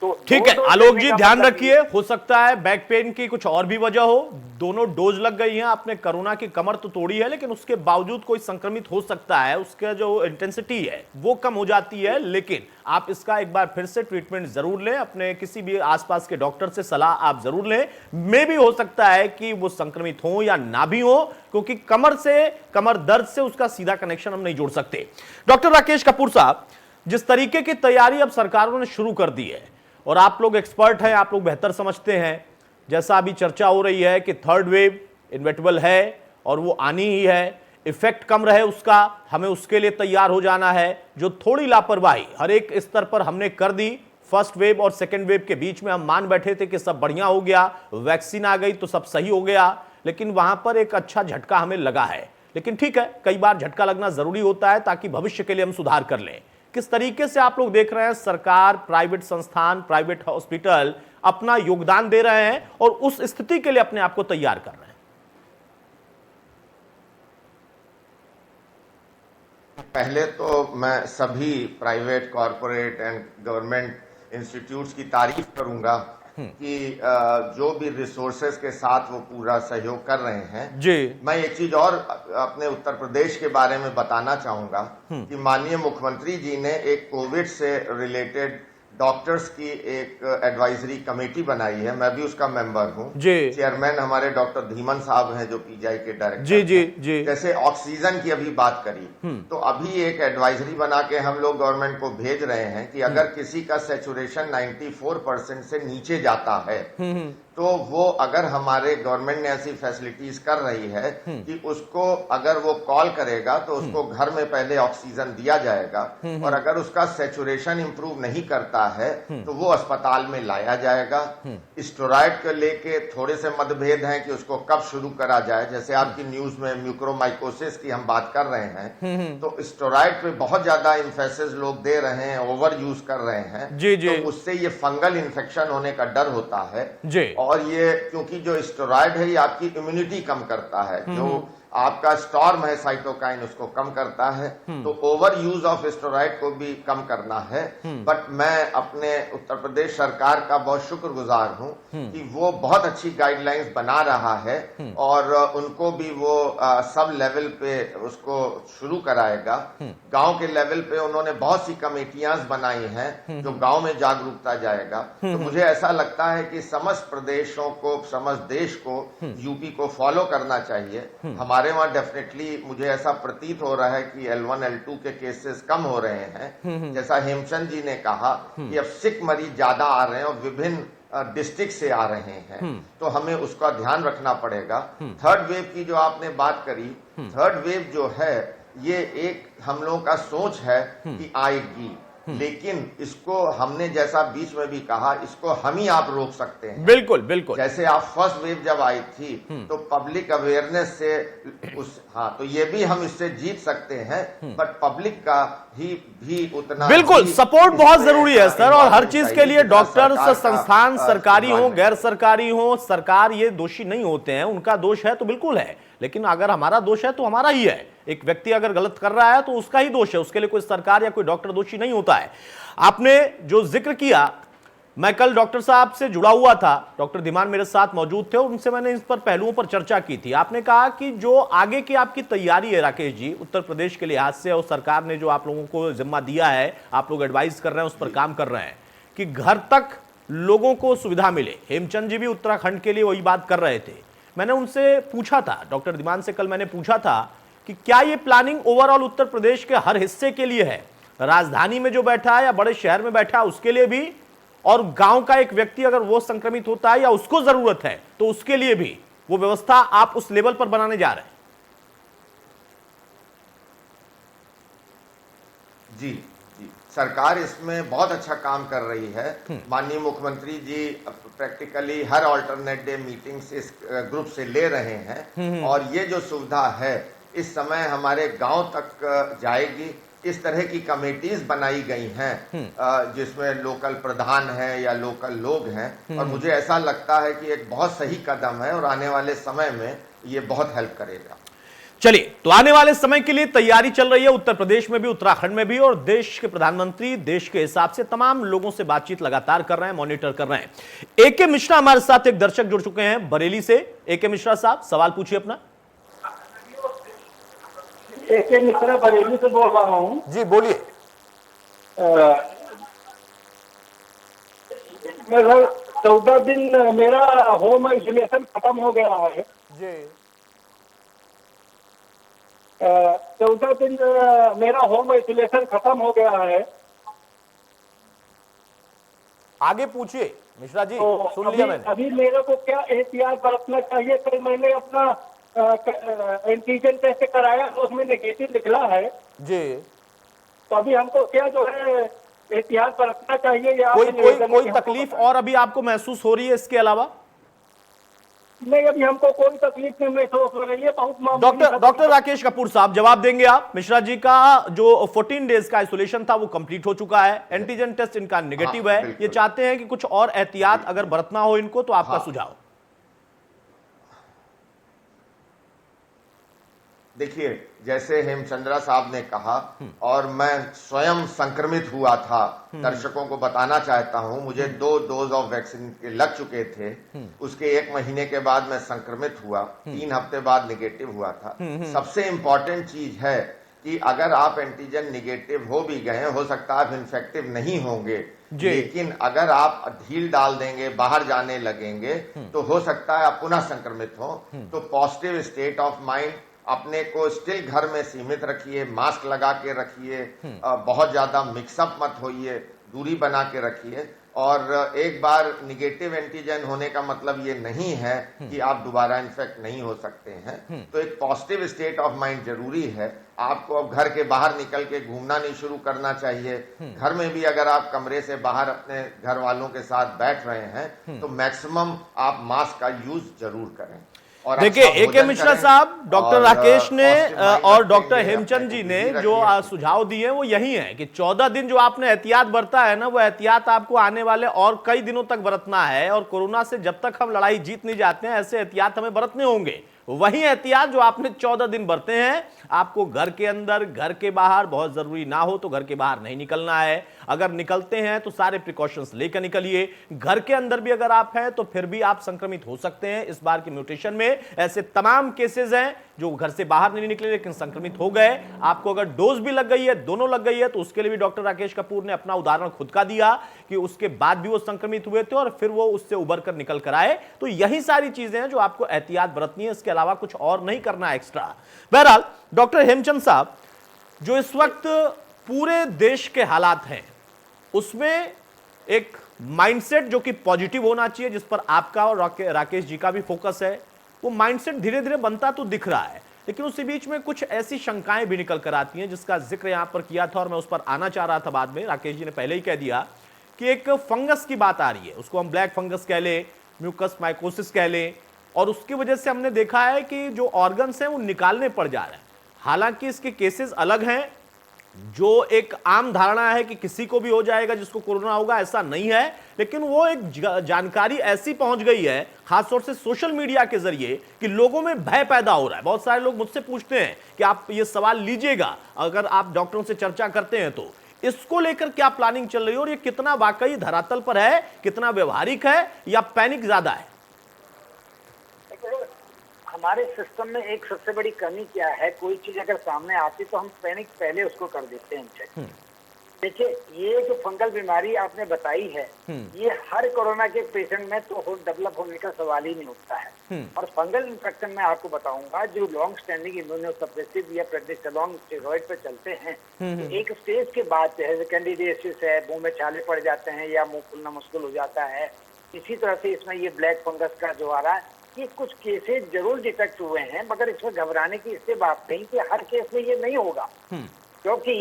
तो ठीक है आलोक जी, ध्यान रखिए। हो सकता है बैक पेन की कुछ और भी वजह हो। दोनों डोज लग गई हैं, आपने कोरोना की कमर तो तोड़ी है, लेकिन उसके बावजूद कोई संक्रमित हो सकता है, उसका जो इंटेंसिटी है वो कम हो जाती है। लेकिन आप इसका एक बार फिर से ट्रीटमेंट जरूर लें, अपने किसी भी आसपास के डॉक्टर से सलाह आप जरूर लें। मे भी हो सकता है कि वो संक्रमित हो या ना भी हो, क्योंकि कमर दर्द से उसका सीधा कनेक्शन हम नहीं जोड़ सकते। डॉक्टर राकेश कपूर साहब, जिस तरीके की तैयारी अब सरकारों ने शुरू कर दी है, और आप लोग एक्सपर्ट हैं, आप लोग बेहतर समझते हैं, जैसा अभी चर्चा हो रही है कि 3rd वेव इनविटेबल है और वो आनी ही है, इफेक्ट कम रहे उसका, हमें उसके लिए तैयार हो जाना है। जो थोड़ी लापरवाही हर एक स्तर पर हमने कर दी, 1st वेव और 2nd वेव के बीच में हम मान बैठे थे कि सब बढ़िया हो गया, वैक्सीन आ गई तो सब सही हो गया, लेकिन वहां पर एक अच्छा झटका हमें लगा है। लेकिन ठीक है, कई बार झटका लगना जरूरी होता है ताकि भविष्य के लिए हम सुधार कर लें। किस तरीके से आप लोग देख रहे हैं सरकार, प्राइवेट संस्थान, प्राइवेट हॉस्पिटल अपना योगदान दे रहे हैं और उस स्थिति के लिए अपने आप को तैयार कर रहे हैं? पहले तो मैं सभी private, corporate and government institutes की तारीफ करूंगा कि जो भी रिसोर्सेज के साथ वो पूरा सहयोग कर रहे हैं जी। मैं एक चीज और अपने उत्तर प्रदेश के बारे में बताना चाहूंगा कि माननीय मुख्यमंत्री जी ने एक कोविड से रिलेटेड डॉक्टर्स की एक एडवाइजरी कमेटी बनाई है। मैं भी उसका मेंबर हूं। चेयरमैन हमारे डॉक्टर धीमन साहब हैं, जो पीजीआई के डायरेक्टर जी जी जी। जैसे ऑक्सीजन की अभी बात करी, तो अभी एक एडवाइजरी बना के हम लोग गवर्नमेंट को भेज रहे हैं कि अगर किसी का सैचुरेशन 94% से नीचे जाता है तो वो, अगर हमारे गवर्नमेंट ने ऐसी फैसिलिटीज कर रही है कि उसको अगर वो कॉल करेगा तो उसको घर में पहले ऑक्सीजन दिया जाएगा, और अगर उसका सैचुरेशन इंप्रूव नहीं करता है तो वो अस्पताल में लाया जाएगा। स्टेरॉइड को लेके थोड़े से मतभेद हैं कि उसको कब शुरू करा जाए। जैसे आपकी न्यूज में म्यूकोरमाइकोसिस की हम बात कर रहे हैं, तो स्टेरॉइड पे बहुत ज्यादा इम्फेसिस लोग दे रहे हैं, ओवर यूज कर रहे हैं, तो उससे ये फंगल इन्फेक्शन होने का डर होता है जी। और ये क्योंकि जो स्टेरॉइड है ये आपकी इम्यूनिटी कम करता है, जो आपका स्टॉर्म है साइटोकाइन उसको कम करता है, तो ओवर यूज ऑफ स्टेरॉइड को भी कम करना है। बट मैं अपने उत्तर प्रदेश सरकार का बहुत शुक्रगुजार हूं कि वो बहुत अच्छी गाइडलाइंस बना रहा है और उनको भी वो सब लेवल पे उसको शुरू कराएगा। गांव के लेवल पे उन्होंने बहुत सी कमेटियां बनाई हैं जो गांव में जागरूकता जाएगा। तो मुझे ऐसा लगता है कि समस्त प्रदेशों को, समस्त देश को, यूपी को फॉलो करना चाहिए। हमारे वहां डेफिनेटली मुझे ऐसा प्रतीत हो रहा है कि L1, L2 के केसेस कम हो रहे हैं। जैसा हेमचंद जी ने कहा कि अब सिक मरीज ज्यादा आ रहे हैं और विभिन्न डिस्ट्रिक्ट से आ रहे हैं, तो हमें उसका ध्यान रखना पड़ेगा। 3rd वेव की जो आपने बात करी, 3rd वेव जो है ये एक हम लोगों का सोच है कि आएगी, लेकिन इसको हमने जैसा बीच में भी कहा, इसको हम ही आप रोक सकते हैं। बिल्कुल बिल्कुल। जैसे आप फर्स्ट वेव जब आई थी तो पब्लिक अवेयरनेस से तो ये भी हम इससे जीत सकते हैं, बट पब्लिक का भी उतना बिल्कुल सपोर्ट बहुत जरूरी है सर, और हर चीज के लिए डॉक्टर्स, संस्थान सरकारी हो गैर सरकारी हो, सरकार ये दोषी नहीं होते हैं, उनका दोष है तो बिल्कुल है, लेकिन अगर हमारा दोष है तो हमारा ही है। एक व्यक्ति अगर गलत कर रहा है तो उसका ही दोष है, उसके लिए कोई सरकार या कोई डॉक्टर दोषी नहीं होता है। आपने जो जिक्र किया, मैं कल डॉक्टर साहब से जुड़ा हुआ था, डॉक्टर धीमान मेरे साथ मौजूद थे और उनसे मैंने इस पर पहलुओं पर चर्चा की थी। आपने कहा कि जो आगे की आपकी तैयारी है राकेश जी, उत्तर प्रदेश के लिहाज से, और सरकार ने जो आप लोगों को जिम्मा दिया है, आप लोग एडवाइस कर रहे हैं, उस पर काम कर रहे हैं कि घर तक लोगों को सुविधा मिले। हेमचंद जी भी उत्तराखंड के लिए वही बात कर रहे थे। मैंने उनसे पूछा था, डॉक्टर धीमान से कल मैंने पूछा था कि क्या ये प्लानिंग ओवरऑल उत्तर प्रदेश के हर हिस्से के लिए है, राजधानी में जो बैठा है या बड़े शहर में बैठा है उसके लिए भी, और गांव का एक व्यक्ति अगर वो संक्रमित होता है या उसको जरूरत है तो उसके लिए भी वो व्यवस्था आप उस लेवल पर बनाने जा रहे हैं? जी जी, सरकार इसमें बहुत अच्छा काम कर रही है। माननीय मुख्यमंत्री जी प्रैक्टिकली हर ऑल्टरनेट डे मीटिंग्स इस ग्रुप से ले रहे हैं, और ये जो सुविधा है इस समय हमारे गांव तक जाएगी। इस तरह की कमेटीज बनाई गई हैं जिसमें लोकल प्रधान हैं या लोकल लोग हैं, और मुझे ऐसा लगता है कि एक बहुत सही कदम है और आने वाले समय में ये बहुत हेल्प करेगा। चलिए, तो आने वाले समय के लिए तैयारी चल रही है उत्तर प्रदेश में भी, उत्तराखंड में भी, और देश के प्रधानमंत्री देश के हिसाब से तमाम लोगों से बातचीत लगातार कर रहे हैं, मॉनिटर कर रहे हैं। एके मिश्रा हमारे साथ एक दर्शक जुड़ चुके हैं बरेली से। एके मिश्रा साहब, सवाल पूछिए अपना। एके मिश्रा बरेली से बोल रहा हूँ जी, बोलिए। मेरा 14 दिन मेरा होम आइसोलेशन खत्म हो गया है जी। 14 दिन मेरा होम आइसोलेशन खत्म हो गया है। आगे पूछिए मिश्रा जी, तो सुन लिया मैंने। अभी मेरे को क्या एहतियात बरतना चाहिए? कल मैंने अपना एंटीजन टेस्ट कराया तो उसमें नेगेटिव निकला है जी। तो अभी हमको क्या जो है एहतियात बरतना चाहिए या कोई तकलीफ और अभी आपको महसूस हो रही है इसके अलावा? नहीं, अभी हमको कोई तकलीफ नहीं महसूस हो रही है। बहुत डॉक्टर राकेश कपूर साहब जवाब देंगे आप? मिश्रा जी का जो 14 डेज का आइसोलेशन था वो कंप्लीट हो चुका है, एंटीजन टेस्ट इनका नेगेटिव है, ये चाहते हैं कि कुछ और एहतियात अगर बरतना हो इनको, तो आपका सुझाव? देखिए, जैसे हेमचंद्रा साहब ने कहा, और मैं स्वयं संक्रमित हुआ था, दर्शकों को बताना चाहता हूं, मुझे 2 डोज ऑफ वैक्सीन के लग चुके थे। उसके 1 महीने के बाद मैं संक्रमित हुआ, 3 हफ्ते बाद निगेटिव हुआ था। सबसे इंपॉर्टेंट चीज है कि अगर आप एंटीजन निगेटिव हो भी गए, हो सकता है आप इन्फेक्टिव नहीं होंगे, लेकिन अगर आप ढील डाल देंगे, बाहर जाने लगेंगे, तो हो सकता है आप पुनः संक्रमित हो। तो पॉजिटिव स्टेट ऑफ माइंड, अपने को स्टिल घर में सीमित रखिए, मास्क लगा के रखिए, बहुत ज्यादा मिक्सअप मत होइए, दूरी बना के रखिए। और एक बार निगेटिव एंटीजन होने का मतलब ये नहीं है कि आप दोबारा इन्फेक्ट नहीं हो सकते हैं। तो एक पॉजिटिव स्टेट ऑफ माइंड जरूरी है। आपको अब घर के बाहर निकल के घूमना नहीं शुरू करना चाहिए। घर में भी अगर आप कमरे से बाहर अपने घर वालों के साथ बैठ रहे हैं तो मैक्सिमम आप मास्क का यूज जरूर करें। देखिए, एके मिश्रा साहब, डॉक्टर राकेश ने और डॉक्टर हेमचंद जी ने जो सुझाव दिए वो यही है कि 14 दिन जो आपने एहतियात बरता है ना, वो एहतियात आपको आने वाले और कई दिनों तक बरतना है, और कोरोना से जब तक हम लड़ाई जीत नहीं जाते हैं ऐसे एहतियात हमें बरतने होंगे। वही एहतियात जो आपने 14 दिन बरते हैं, आपको घर के अंदर, घर के बाहर, बहुत जरूरी ना हो तो घर के बाहर नहीं निकलना है। अगर निकलते हैं तो सारे प्रिकॉशंस लेकर निकलिए। घर के अंदर भी अगर आप हैं तो फिर भी आप संक्रमित हो सकते हैं। इस बार की म्यूटेशन में ऐसे तमाम केसेस हैं जो घर से बाहर नहीं निकले लेकिन संक्रमित हो गए। आपको अगर डोज भी लग गई है, दोनों लग गई है, तो उसके लिए भी डॉक्टर राकेश कपूर ने अपना उदाहरण खुद का दिया कि उसके बाद भी वो संक्रमित हुए थे और फिर वो उससे उबर कर निकल कर आए। तो यही सारी चीजें हैं जो आपको एहतियात बरतनी है, इसके अलावा कुछ और नहीं करना है एक्स्ट्रा। बहरहाल डॉक्टर हेमचंद साहब, जो इस वक्त पूरे देश के हालात हैं उसमें एक माइंडसेट जो कि पॉजिटिव होना चाहिए, जिस पर आपका और राकेश जी का भी फोकस है, वो माइंडसेट धीरे धीरे बनता तो दिख रहा है। लेकिन उसी बीच में कुछ ऐसी शंकाएं भी निकल कर आती हैं जिसका जिक्र यहां पर किया था और मैं उस पर आना चाह रहा था बाद में। राकेश जी ने पहले ही कह दिया कि एक फंगस की बात आ रही है, उसको हम ब्लैक फंगस कह लें, म्यूकस माइकोसिस कह लें, और उसकी वजह से हमने देखा है कि जो ऑर्गन्स हैं वो निकालने पड़ जा रहे हैं। हालांकि इसके केसेस अलग हैं, जो एक आम धारणा है कि किसी को भी हो जाएगा जिसको कोरोना होगा, ऐसा नहीं है, लेकिन वो एक जानकारी ऐसी पहुंच गई है खासतौर से सोशल मीडिया के जरिए कि लोगों में भय पैदा हो रहा है। बहुत सारे लोग मुझसे पूछते हैं कि आप ये सवाल लीजिएगा अगर आप डॉक्टरों से चर्चा करते हैं तो, इसको लेकर क्या प्लानिंग चल रही है और ये कितना वाकई धरातल पर है, कितना व्यवहारिक है या पैनिक ज्यादा है? हमारे सिस्टम में एक सबसे बड़ी कमी क्या है, कोई चीज अगर सामने आती तो हम पैनिक पहले उसको कर देते हैं चेक। देखिए, ये जो फंगल बीमारी आपने बताई है, ये हर कोरोना के पेशेंट में तो डेवलप होने का सवाल ही नहीं उठता है। और फंगल इन्फेक्शन में आपको बताऊंगा, जो लॉन्ग स्टैंडिंग इम्यूनोसप्रेसिव या प्रेडिक्सोलॉन स्टेरॉइड पे चलते हैं, तो एक स्टेज के बाद जैसे कैंडिडियासिस है, मुंह में छाले पड़ जाते हैं या मुंह खुलना मुश्किल हो जाता है, इसी तरह से इसमें ये ब्लैक फंगस का जो आ रहा है, ये कुछ केसेस जरूर डिटेक्ट हुए हैं, मगर इसमें घबराने की इससे बात नहीं कि हर केस में ये नहीं होगा, क्योंकि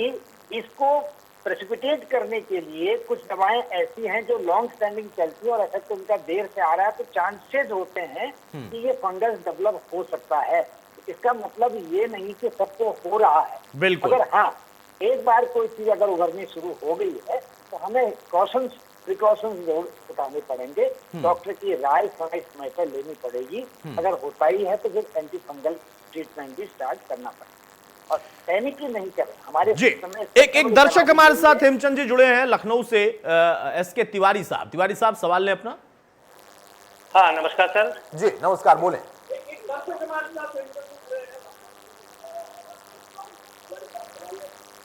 इसको प्रेसिपिटेट करने के लिए कुछ दवाएं ऐसी हैं जो लॉन्ग स्टैंडिंग चलती है और इफेक्ट उनका देर से आ रहा है, तो चांसेस होते हैं कि ये फंगस डेवलप हो सकता है। इसका मतलब ये नहीं कि सबको हो रहा है, बिल्कुल। अगर हाँ एक बार कोई चीज अगर उभरनी शुरू हो गई है तो हमें प्रिकॉशंस जरूर उठाने पड़ेंगे, डॉक्टर की राय समय समय पर लेनी पड़ेगी। अगर होता ही है तो फिर एंटी फंगल ट्रीटमेंट भी स्टार्ट करना पड़ेगा और पैनिक ही नहीं करें। हमारे जी, एक दर्शक हमारे साथ हेमचंद जी जुड़े हैं लखनऊ से, एसके तिवारी साहब। तिवारी साहब, सवाल लें अपना। हाँ, नमस्कार सर। जी नमस्कार, बोलें।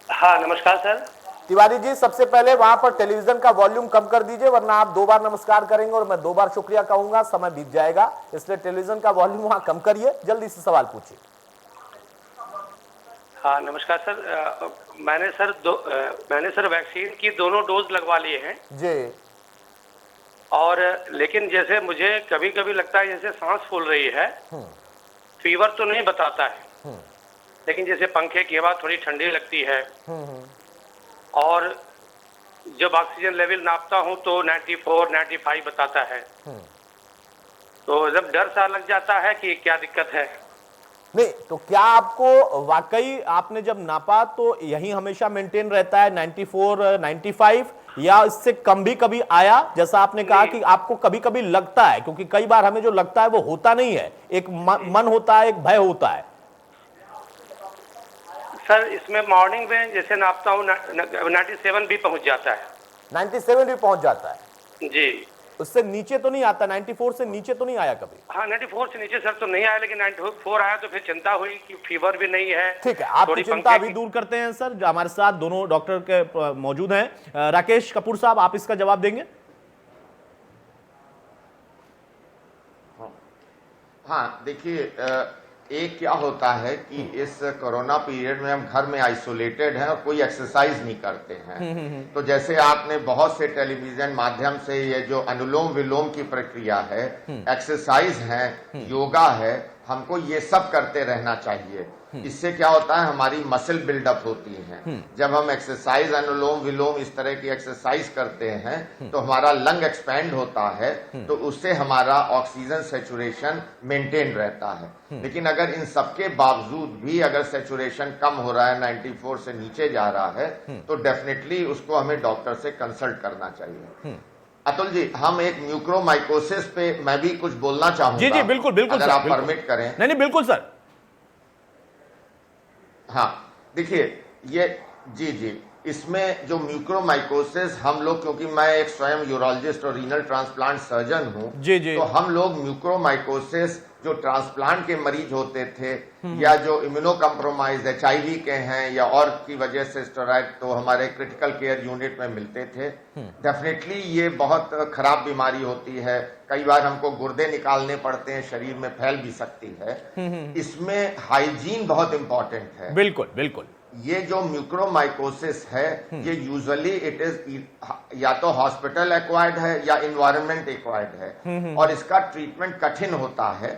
हाँ, नमस्कार सर। तिवारी जी, सबसे पहले वहां पर टेलीविजन का वॉल्यूम कम कर दीजिए, वरना आप 2 बार नमस्कार करेंगे और मैं 2 बार शुक्रिया कहूंगा, समय बीत जाएगा। इसलिए टेलीविजन का वॉल्यूम वहां कम करिए, जल्दी से सवाल पूछिए। हाँ, नमस्कार सर। मैंने सर वैक्सीन की दोनों डोज लगवा लिए हैं जी। और लेकिन जैसे मुझे कभी कभी लगता है जैसे सांस फूल रही है, फीवर तो नहीं बताता है, लेकिन जैसे पंखे की हवा थोड़ी ठंडी लगती है और जब ऑक्सीजन लेवल नापता हूं तो 94, 95 बताता है। तो जब डर सा लग जाता है कि क्या दिक्कत है। नहीं तो क्या आपको वाकई आपने जब नापा तो यही हमेशा मेंटेन रहता है 94, 95 या इससे कम भी कभी आया? जैसा आपने कहा कि आपको कभी कभी लगता है, क्योंकि कई बार हमें जो लगता है वो होता नहीं है, एक मन होता है, एक भय होता है। सर इसमें मॉर्निंग में जैसे नापता हूँ 97 भी पहुंच जाता है। 97 भी पहुंच जाता है जी। उससे नीचे तो नहीं आता? 94 से नीचे तो नहीं आया कभी? हाँ, 94 से नीचे सर तो नहीं आया, लेकिन 94 आया तो फिर चिंता हुई कि फीवर भी नहीं है। ठीक है, आपकी चिंता अभी दूर करते हैं सर। हमारे साथ दोनों डॉक्टर के मौजूद हैं। राकेश कपूर साहब, आप इसका जवाब देंगे? हाँ, देखिए, एक क्या होता है कि इस कोरोना पीरियड में हम घर में आइसोलेटेड हैं और कोई एक्सरसाइज नहीं करते हैं। तो जैसे आपने बहुत से टेलीविजन माध्यम से ये जो अनुलोम विलोम की प्रक्रिया है, एक्सरसाइज है, योगा है, हमको ये सब करते रहना चाहिए। इससे क्या होता है, हमारी मसल बिल्डअप होती है। जब हम एक्सरसाइज, अनुलोम विलोम इस तरह की एक्सरसाइज करते हैं तो हमारा लंग एक्सपैंड होता है, तो उससे हमारा ऑक्सीजन सेचुरेशन मेंटेन रहता है। लेकिन अगर इन सबके बावजूद भी अगर सेचुरेशन कम हो रहा है, 94 से नीचे जा रहा है, तो डेफिनेटली उसको हमें डॉक्टर से कंसल्ट करना चाहिए। अतुल जी, हम एक म्यूक्रोमाइकोसिस पे मैं भी कुछ बोलना चाहूंगा। जी जी, बिल्कुल बिल्कुल, अगर आप परमिट करें। नहीं बिल्कुल सर। हाँ, देखिए ये जी, इसमें जो म्यूक्रोमाइकोसिस हम लोग, क्योंकि मैं एक स्वयं यूरोलॉजिस्ट और रीनल ट्रांसप्लांट सर्जन हूँ, तो हम लोग म्यूक्रोमाइकोसिस जो ट्रांसप्लांट के मरीज होते थे या जो इम्यूनो कम्प्रोमाइज HIV के हैं या और की वजह से स्टेरॉइड, तो हमारे क्रिटिकल केयर यूनिट में मिलते थे। डेफिनेटली ये बहुत खराब बीमारी होती है, कई बार हमको गुर्दे निकालने पड़ते हैं, शरीर में फैल भी सकती है। इसमें हाइजीन बहुत इंपॉर्टेंट है। बिल्कुल बिल्कुल। ये जो म्यूक्रोमाइकोसिस है ये यूजुअली इट इज या तो हॉस्पिटल एक्वायर्ड है या इन्वायरमेंट एक्वायर्ड है और इसका ट्रीटमेंट कठिन होता है।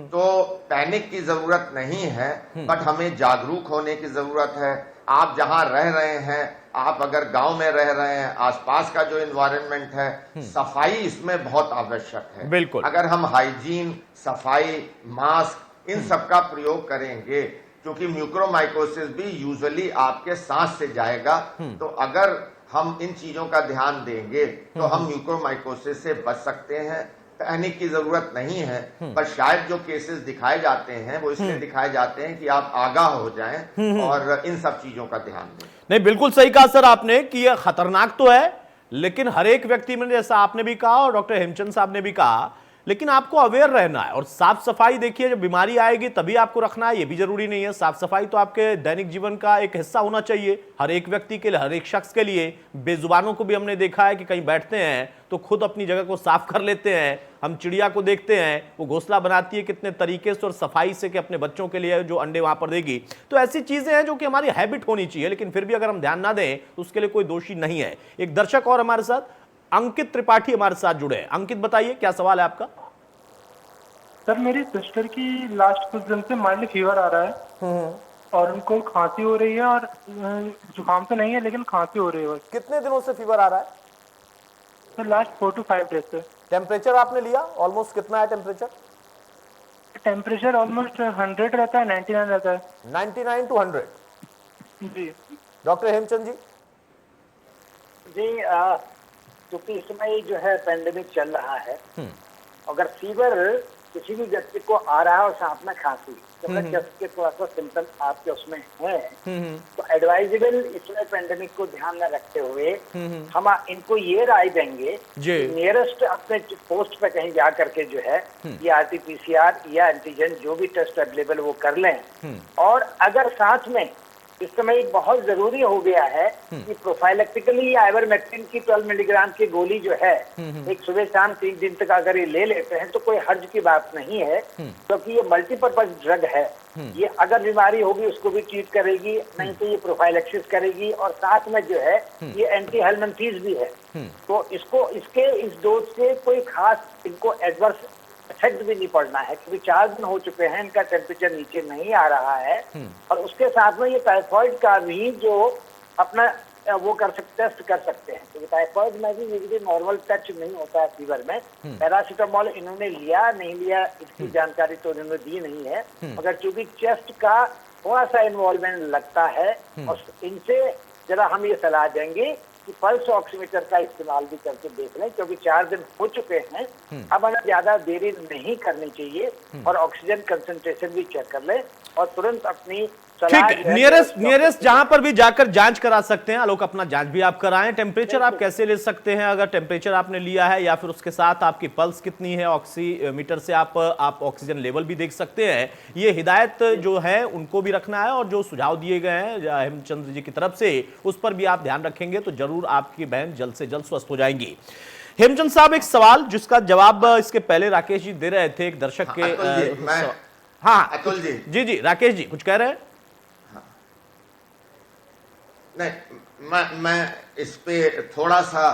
तो पैनिक की जरूरत नहीं है, बट हमें जागरूक होने की जरूरत है। आप जहां रह रहे हैं, आप अगर गांव में रह रहे हैं, आसपास का जो इन्वायरमेंट है, सफाई इसमें बहुत आवश्यक है। बिल्कुल। अगर हम हाइजीन, सफाई, मास्क इन सब का प्रयोग करेंगे, क्योंकि म्यूक्रोमाइकोसिस भी यूजुअली आपके सांस से जाएगा, तो अगर हम इन चीजों का ध्यान देंगे तो हम म्यूक्रोमाइकोसिस से बच सकते हैं। पैनिक की जरूरत नहीं है, पर शायद जो केसेस दिखाए जाते हैं वो इसलिए दिखाए जाते हैं कि आप आगाह हो जाएं और इन सब चीजों का ध्यान दें। नहीं, बिल्कुल सही कहा सर आपने कि यह खतरनाक तो है, लेकिन हर एक व्यक्ति में, जैसा आपने भी कहा और डॉक्टर हेमचंद साहब ने भी कहा, लेकिन आपको अवेयर रहना है। और साफ सफाई देखिए, जब बीमारी आएगी तभी आपको रखना है, ये भी जरूरी नहीं है। साफ सफाई तो आपके दैनिक जीवन का एक हिस्सा होना चाहिए, हर एक व्यक्ति के लिए, हर एक शख्स के लिए। बेजुबानों को भी हमने देखा है कि कहीं बैठते हैं तो खुद अपनी जगह को साफ कर लेते हैं। हम चिड़िया को देखते हैं, वो घोंसला बनाती है कितने तरीके से और सफाई से कि अपने बच्चों के लिए जो अंडे वहां पर देगी। तो ऐसी चीजें हैं जो कि हमारी हैबिट होनी चाहिए, लेकिन फिर भी अगर हम ध्यान ना दें तो उसके लिए कोई दोषी नहीं है। एक दर्शक और हमारे साथ, अंकित त्रिपाठी हमारे साथ जुड़े हैं। अंकित, बताइए क्या सवाल है आपका? सर, मेरी सिस्टर की लास्ट कुछ दिन से माइल्ड फीवर आ रहा है और उनको खांसी हो रही है, और जुकाम तो नहीं है लेकिन खांसी हो रही है। कितने दिनों से फीवर आ रहा है? सर, लास्ट 4 to 5 डेज से। टेम्परेचर आपने लिया? ऑलमोस्ट कितना है टेम्परेचर? टेम्परेचर ऑलमोस्ट 100 रहता है, 99 रहता है। 99 to 100? जी। डॉक्टर हेमचंद जी? जी, क्योंकि इस समय जो है पेंडेमिक चल रहा है, अगर फीवर किसी भी व्यक्ति को आ रहा है और साथ में खांसी, तो चेस्ट के थोड़ा सा सिम्टम आपके उसमें है, तो एडवाइजेबल इसमें पेंडेमिक को ध्यान में रखते हुए हम इनको ये राय देंगे कि नियरेस्ट अपने पोस्ट पे कहीं जा करके जो है ये RT-PCR या एंटीजन जो भी टेस्ट अवेलेबल वो कर लें। और अगर साथ में इस समय बहुत जरूरी हो गया है कि प्रोफाइलेक्टिकली आइवरमेक्टिन की 12 मिलीग्राम की गोली जो है एक सुबह शाम 3 दिन तक अगर ये ले लेते हैं तो कोई हर्ज की बात नहीं है, क्योंकि ये मल्टीपर्पज ड्रग है। ये अगर बीमारी होगी उसको भी ट्रीट करेगी, नहीं तो ये प्रोफाइलेक्सिस करेगी, और साथ में जो है ये एंटी हेलमिंथ्रिन भी है। तो इसको इस डोज से कोई खास इनको एडवर्स इफेक्ट भी नहीं पड़ना है, क्योंकि 4 दिन हो चुके हैं, इनका टेम्परेचर नीचे नहीं आ रहा है। और उसके साथ में ये टाइफाइड का भी जो अपना वो टेस्ट कर सकते हैं, क्योंकि टाइफाइड में भी यूजुअली नॉर्मल टच नहीं होता है फीवर में। पैरासीटामोल इन्होंने लिया नहीं लिया इसकी जानकारी तो इन्होंने दी नहीं है, मगर चूंकि चेस्ट का थोड़ा सा इन्वॉल्वमेंट लगता है, और इनसे जरा हम ये सलाह देंगे कि पल्स ऑक्सीमीटर का इस्तेमाल भी करके देख लें, क्योंकि 4 दिन हो चुके हैं, अब हमें ज्यादा देरी नहीं करनी चाहिए, और ऑक्सीजन कंसंट्रेशन भी चेक कर लें और तुरंत अपनी ठीक है। नियरेस्ट जहां पर भी जाकर जांच करा सकते हैं, आलोक अपना जांच भी आप कराएं। टेम्परेचर आप कैसे ले सकते हैं? अगर टेम्परेचर आपने लिया है या फिर उसके साथ आपकी पल्स कितनी है, ऑक्सीमीटर से आप ऑक्सीजन लेवल भी देख सकते हैं। ये हिदायत जो है उनको भी रखना है, और जो सुझाव दिए गए हैं हेमचंद जी की तरफ से उस पर भी आप ध्यान रखेंगे तो जरूर आपकी बहन जल्द से जल्द स्वस्थ हो जाएंगी। हेमचंद साहब, एक सवाल जिसका जवाब इसके पहले राकेश जी दे रहे थे, एक दर्शक के। हाँ अतुल जी। जी राकेश जी कुछ कह रहे हैं? नहीं, मैं इस पे थोड़ा सा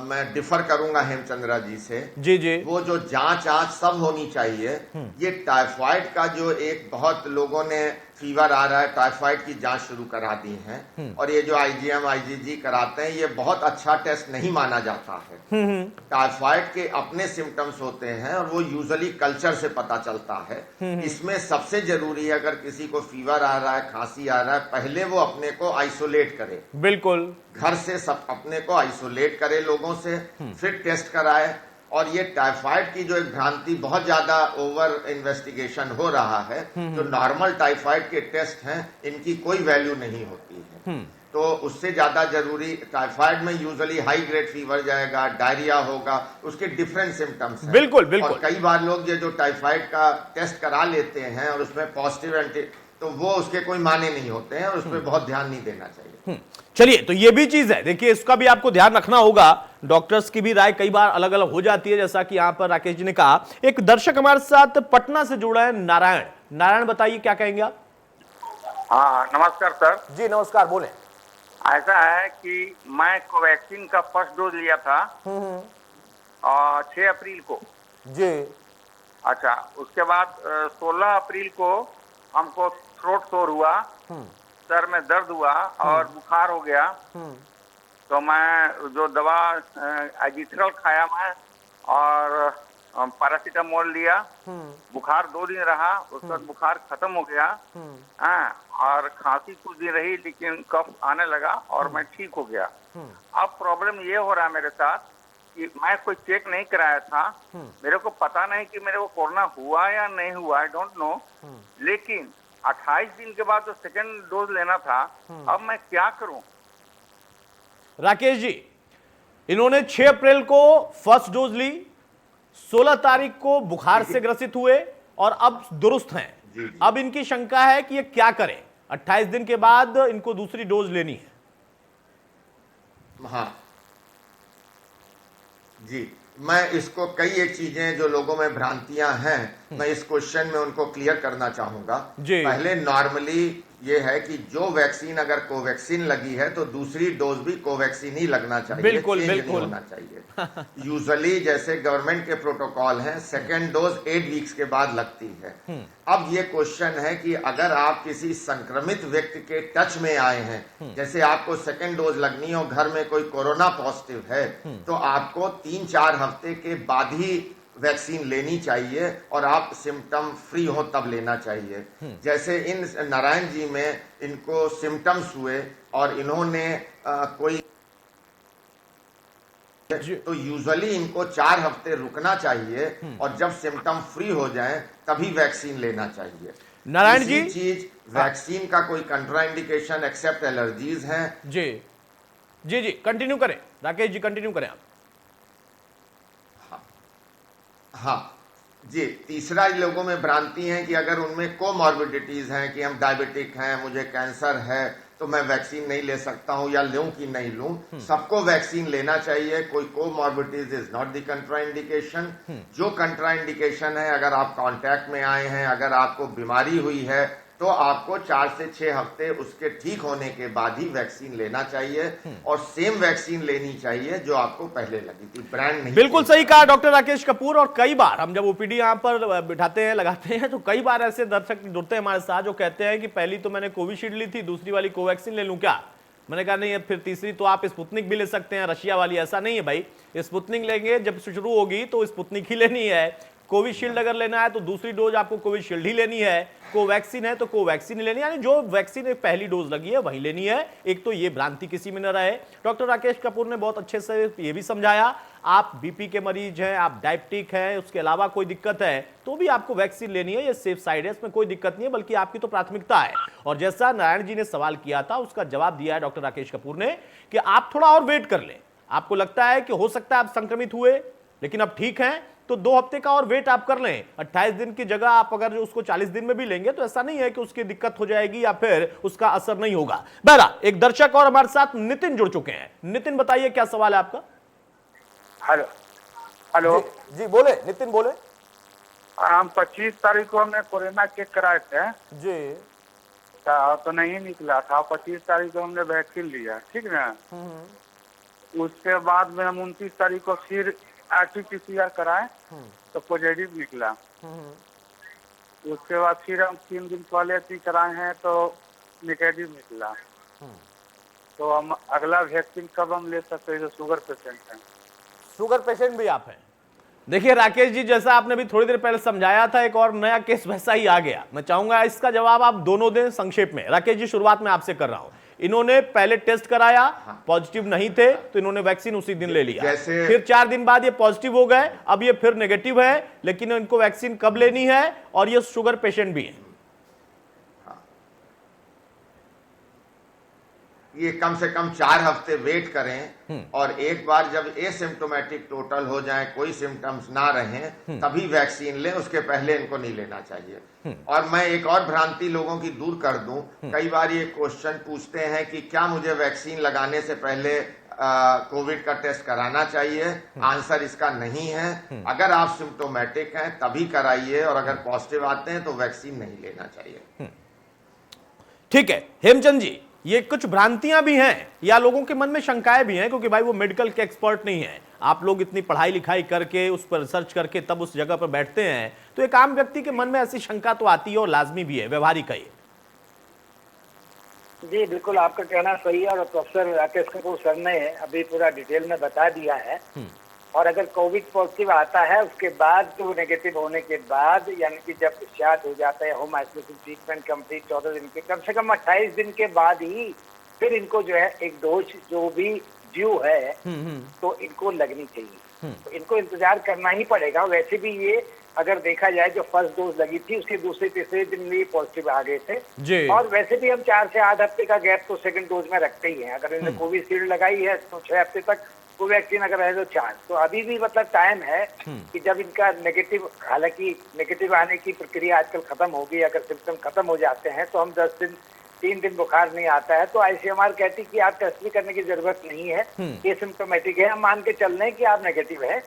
मैं डिफर करूंगा हेमचंद्रा जी से। जी। वो जो जांच सब होनी चाहिए। ये टाइफाइड का जो एक बहुत लोगों ने फीवर आ रहा है, टाइफाइड की जांच शुरू करा दी है, और ये जो IgM IgG कराते हैं ये बहुत अच्छा टेस्ट नहीं माना जाता है। टाइफाइड के अपने सिम्टम्स होते हैं और वो यूजुअली कल्चर से पता चलता है। इसमें सबसे जरूरी है, अगर किसी को फीवर आ रहा है, खांसी आ रहा है, पहले वो अपने को आइसोलेट करे। बिल्कुल, घर से सब अपने को आइसोलेट करे लोगों से, फिर टेस्ट कराए। और ये टाइफाइड की जो एक भ्रांति, बहुत ज्यादा ओवर इन्वेस्टिगेशन हो रहा है, जो नॉर्मल टाइफाइड के टेस्ट हैं इनकी कोई वैल्यू नहीं होती है। तो उससे ज्यादा जरूरी, टाइफाइड में यूजुअली हाई ग्रेड फीवर जाएगा, डायरिया होगा, उसके डिफरेंट सिम्टम्स हैं। बिल्कुल। और कई बार लोग ये जो टाइफाइड का टेस्ट करा लेते हैं और उसमें पॉजिटिव तो वो उसके कोई माने नहीं होते हैं, और उस पर बहुत ध्यान नहीं देना चाहिए। चलिए, तो ये भी चीज है, देखिए इसका भी आपको ध्यान रखना होगा। डॉक्टर्स की भी राय कई बार अलग अलग हो जाती है, जैसा कि यहां पर राकेश जी ने कहा। एक दर्शक हमारे साथ पटना से जुड़ा है, नारायण। बताइए क्या कहेंगे आप? हाँ नमस्कार सर। जी नमस्कार, बोलें। ऐसा है कि मैं कोवैक्सीन का फर्स्ट डोज लिया था 6 अप्रैल को जी। अच्छा, उसके बाद 16 अप्रैल को हमको थ्रोट शोर हुआ, सर में दर्द हुआ और बुखार हो गया। तो मैं जो दवा एजिथ्रल खाया मैं और पैरासीटामोल लिया। बुखार 2 दिन रहा, उसके बाद बुखार खत्म हो गया। और खांसी कुछ दिन रही लेकिन कफ आने लगा और मैं ठीक हो गया। अब प्रॉब्लम ये हो रहा है मेरे साथ कि मैं कोई चेक नहीं कराया था, मेरे को पता नहीं कि मेरे को कोरोना हुआ या नहीं हुआ, आई डोंट नो। लेकिन 28 दिन के बाद जो सेकंड डोज लेना था, अब मैं क्या करूं? राकेश जी, इन्होंने 6 अप्रैल को फर्स्ट डोज ली, 16 तारीख को बुखार से ग्रसित हुए और अब दुरुस्त हैं। अब इनकी शंका है कि ये क्या करें, 28 दिन के बाद इनको दूसरी डोज लेनी है। हाँ जी, मैं इसको कई एक चीजें जो लोगों में भ्रांतियां हैं, मैं इस क्वेश्चन में उनको क्लियर करना चाहूंगा। पहले नॉर्मली ये है कि जो वैक्सीन अगर कोवैक्सीन लगी है तो दूसरी डोज भी कोवैक्सीन ही लगना चाहिए, बिल्कुल चेंज बिल्कुल नहीं होना चाहिए। यूजुअली जैसे गवर्नमेंट के प्रोटोकॉल हैं, सेकेंड डोज 8 वीक्स के बाद लगती है। अब ये क्वेश्चन है कि अगर आप किसी संक्रमित व्यक्ति के टच में आए हैं, जैसे आपको सेकेंड डोज लगनी हो, घर में कोई कोरोना पॉजिटिव है, तो आपको 3-4 हफ्ते के बाद ही वैक्सीन लेनी चाहिए और आप सिम्टम फ्री हो तब लेना चाहिए। जैसे इन नारायण जी में इनको सिम्टम्स हुए और इन्होंने कोई तो यूजुअली इनको 4 हफ्ते रुकना चाहिए और जब सिम्टम फ्री हो जाएं तभी वैक्सीन लेना चाहिए। नारायण जी, चीज वैक्सीन का कोई कंट्राइंडिकेशन एक्सेप्ट एलर्जीज हैं। जी जी जी कंटिन्यू करें राकेश जी, कंटिन्यू करें आप। हाँ जी, तीसरा लोगों में भ्रांति है कि अगर उनमें कोमॉर्बिडिटीज हैं कि हम डायबिटिक हैं, मुझे कैंसर है, तो मैं वैक्सीन नहीं ले सकता हूं या लूं कि नहीं लूं। सबको वैक्सीन लेना चाहिए। कोई comorbidities is not the contraindication. जो कंट्राइंडिकेशन है, अगर आप कांटेक्ट में आए हैं, अगर आपको बीमारी हुई है, तो आपको 4 से 6 हफ्ते उसके ठीक होने के बाद ही वैक्सीन लेना चाहिए और सेम वैक्सीन लेनी चाहिए जो आपको पहले लगी थी, ब्रांड नहीं। बिल्कुल सही कहा डॉक्टर राकेश कपूर। और कई बार हम जब ओपीडी यहां पर बिठाते हैं, लगाते हैं, तो कई बार ऐसे दर्शक जुड़ते हैं हमारे साथ जो कहते हैं कि पहली तो मैंने कोविशील्ड ली थी, दूसरी वाली कोवैक्सीन ले लूं क्या? मैंने कहा नहीं, फिर तीसरी तो आप स्पुतनिक भी ले सकते हैं, रशिया वाली। ऐसा नहीं है भाई, स्पुतनिक लेंगे जब शुरू होगी तो स्पुतनिक ही लेनी है। कोविशील्ड अगर लेना है तो दूसरी डोज आपको कोविशील्ड ही लेनी है। कोवैक्सीन है तो कोवैक्सीन ही लेनी है, यानी जो वैक्सीन एक पहली डोज लगी है वही लेनी है। एक तो ये भ्रांति किसी में न रहे। डॉक्टर राकेश कपूर ने बहुत अच्छे से ये भी समझाया, आप बीपी के मरीज हैं, आप डायबिटिक हैं, उसके अलावा कोई दिक्कत है तो भी आपको वैक्सीन लेनी है, ये सेफ साइड है, इसमें कोई दिक्कत नहीं है, बल्कि आपकी तो प्राथमिकता है। और जैसा नारायण जी ने सवाल किया था उसका जवाब दिया है डॉक्टर राकेश कपूर ने कि आप थोड़ा और वेट कर लें। आपको लगता है कि हो सकता है आप संक्रमित हुए लेकिन अब ठीक हैं, तो 2 हफ्ते का और वेट आप कर लें। 28 दिन की जगह आप अगर उसको 40 दिन में भी लेंगे तो ऐसा नहीं है कि उसकी दिक्कत हो जाएगी या फिर उसका असर नहीं होगा। बहरा एक दर्शक और हमारे साथ नितिन जुड़ चुके हैं। नितिन बताइए क्या सवाल है आपका? हेलो हेलो जी बोले नितिन, बोले। हम 25 तारीख को हमने कोरोना चेक कराए थे जी, तो नहीं निकला था। 25 तारीख को हमने वैक्सीन लिया, ठीक ना। उसके बाद में हम 29 तारीख को फिर RT-PCR कराए तो पॉजिटिव निकला। उसके बाद फिर हम 3 दिन पहले कराए हैं तो नेगेटिव निकला। तो हम अगला वैक्सीन कब हम ले सकते हैं? जो शुगर पेशेंट हैं। शुगर पेशेंट भी आप हैं? देखिए राकेश जी, जैसा आपने भी थोड़ी देर पहले समझाया था, एक और नया केस वैसा ही आ गया। मैं चाहूंगा इसका जवाब आप दोनों दें संक्षेप में। राकेश जी, शुरुआत में आपसे कर रहा हूं। इन्होंने पहले टेस्ट कराया, पॉजिटिव नहीं थे तो इन्होंने वैक्सीन उसी दिन ले लिया, फिर 4 दिन बाद ये पॉजिटिव हो गए, अब ये फिर नेगेटिव है, लेकिन इनको वैक्सीन कब लेनी है? और ये शुगर पेशेंट भी हैं। ये कम से कम 4 हफ्ते वेट करें और एक बार जब एसिम्प्टोमेटिक टोटल हो जाए, कोई सिम्टम्स ना रहें, तभी वैक्सीन लें, उसके पहले इनको नहीं लेना चाहिए। और मैं एक और भ्रांति लोगों की दूर कर दूं, कई बार ये क्वेश्चन पूछते हैं कि क्या मुझे वैक्सीन लगाने से पहले कोविड का टेस्ट कराना चाहिए? आंसर इसका नहीं है। अगर आप सिम्प्टोमेटिक हैं तभी कराइए और अगर पॉजिटिव आते हैं तो वैक्सीन नहीं लेना चाहिए। ठीक है हेमचंद जी, ये कुछ भ्रांतियां भी हैं या लोगों के मन में शंकाएं भी हैं, क्योंकि भाई वो मेडिकल के एक्सपर्ट नहीं है, आप लोग इतनी पढ़ाई लिखाई करके उस पर रिसर्च करके तब उस जगह पर बैठते हैं, तो एक आम व्यक्ति के मन में ऐसी शंका तो आती है और लाजमी भी है, व्यवहारिक है। जी बिल्कुल, आपका कहना सही है और प्रोफेसर राकेश कपूर सर ने अभी पूरा डिटेल में बता दिया है। और अगर कोविड पॉजिटिव आता है उसके बाद तो नेगेटिव होने के बाद, यानी कि जब डिस्चार्ज हो जाता है, होम आइसोलेशन ट्रीटमेंट कंप्लीट 14 दिन के, कम से कम 28 दिन के बाद ही फिर इनको जो है एक डोज जो भी ड्यू है तो इनको लगनी चाहिए। तो इनको इंतजार करना ही पड़ेगा। वैसे भी ये अगर देखा जाए जो फर्स्ट डोज लगी थी उसके दूसरे तीसरे दिन में पॉजिटिव आ गए थे, और वैसे भी हम 4 से 8 हफ्ते का गैप तो सेकंड डोज में रखते ही हैं। अगर इन्होंने कोविशील्ड लगाई है तो 6 हफ्ते तक, कोवैक्सीन अगर है तो 4, तो अभी भी मतलब टाइम है कि जब इनका नेगेटिव, हालांकि नेगेटिव आने की प्रक्रिया आजकल खत्म हो गई, अगर सिम्टम खत्म हो जाते हैं तो हम 10 दिन 3 दिन बुखार नहीं आता है तो आईसीएमआर कहती कि आप टेस्ट भी करने की जरूरत नहीं है, ये सिम्टोमेटिक है, हम मान के चल रहे हैं कि आप नेगेटिव है।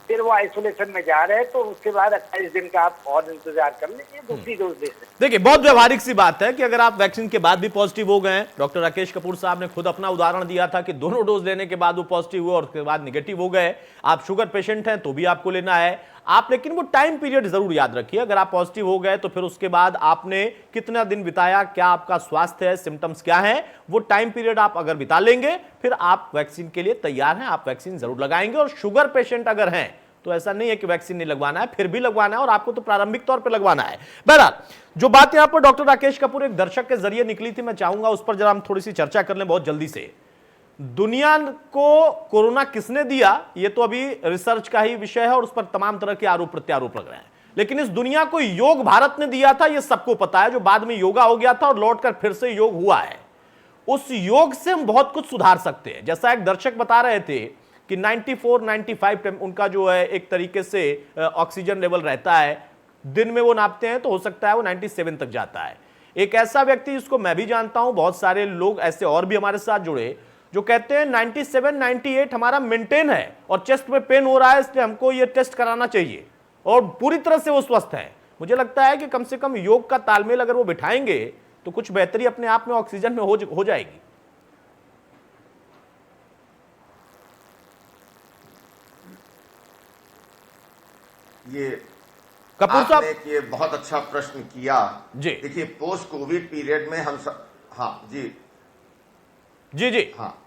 फिर वो आइसोलेशन में जा रहे हैं तो उसके बाद 28 दिन का आप और इंतजार कर लें, दूसरी डोज दे सकते। देखिए बहुत व्यवहारिक सी बात है कि अगर आप वैक्सीन के बाद भी पॉजिटिव हो गए, डॉक्टर राकेश कपूर साहब ने खुद अपना उदाहरण दिया था कि दोनों डोज लेने के बाद वो पॉजिटिव हुए और उसके बाद निगेटिव हो गए। आप शुगर पेशेंट हैं तो भी आपको लेना है आप, लेकिन वो टाइम पीरियड जरूर याद रखिए। अगर आप पॉजिटिव हो गए तो फिर उसके बाद आपने कितना दिन बिताया, क्या आपका स्वास्थ्य है, सिम्टम्स क्या है, वो टाइम पीरियड आप अगर बिता लेंगे फिर आप वैक्सीन के लिए तैयार हैं, आप वैक्सीन जरूर लगाएंगे। और शुगर पेशेंट अगर हैं तो ऐसा नहीं है कि वैक्सीन नहीं लगवाना है, फिर भी लगवाना है और आपको तो प्रारंभिक तौर पर लगवाना है। बहरहाल जो बात यहां पर डॉक्टर राकेश कपूर एक दर्शक के जरिए निकली थी, मैं चाहूंगा उस पर जरा हम थोड़ी सी चर्चा कर लें बहुत जल्दी से। दुनिया को कोरोना किसने दिया ये तो अभी रिसर्च का ही विषय है और उस पर तमाम तरह के आरोप प्रत्यारोप लग रहे हैं, लेकिन इस दुनिया को योग भारत ने दिया था, ये सबको पता है, जो बाद में योगा हो गया था और लौटकर फिर से योग हुआ है। उस योग से हम बहुत कुछ सुधार सकते हैं। जैसा एक दर्शक बता रहे थे कि 94-95 उनका जो है एक तरीके से ऑक्सीजन लेवल रहता है, दिन में वो नापते हैं तो हो सकता है वो 97 तक जाता है। एक ऐसा व्यक्ति जिसको मैं भी जानता हूं, बहुत सारे लोग ऐसे और भी हमारे साथ जुड़े जो कहते हैं 97-98 हमारा मेंटेन है और चेस्ट में पेन हो रहा है इसलिए हमको ये टेस्ट कराना चाहिए, और पूरी तरह से वो स्वस्थ है। मुझे लगता है कि कम से कम योग का तालमेल अगर वो बिठाएंगे तो कुछ बेहतरी अपने आप में ऑक्सीजन में हो जाएगी। ये कपूर साहब आपने ये बहुत अच्छा प्रश्न किया जी। देखिए पोस्ट कोविड पीरियड में हम सब, हाँ जी जी हाँ,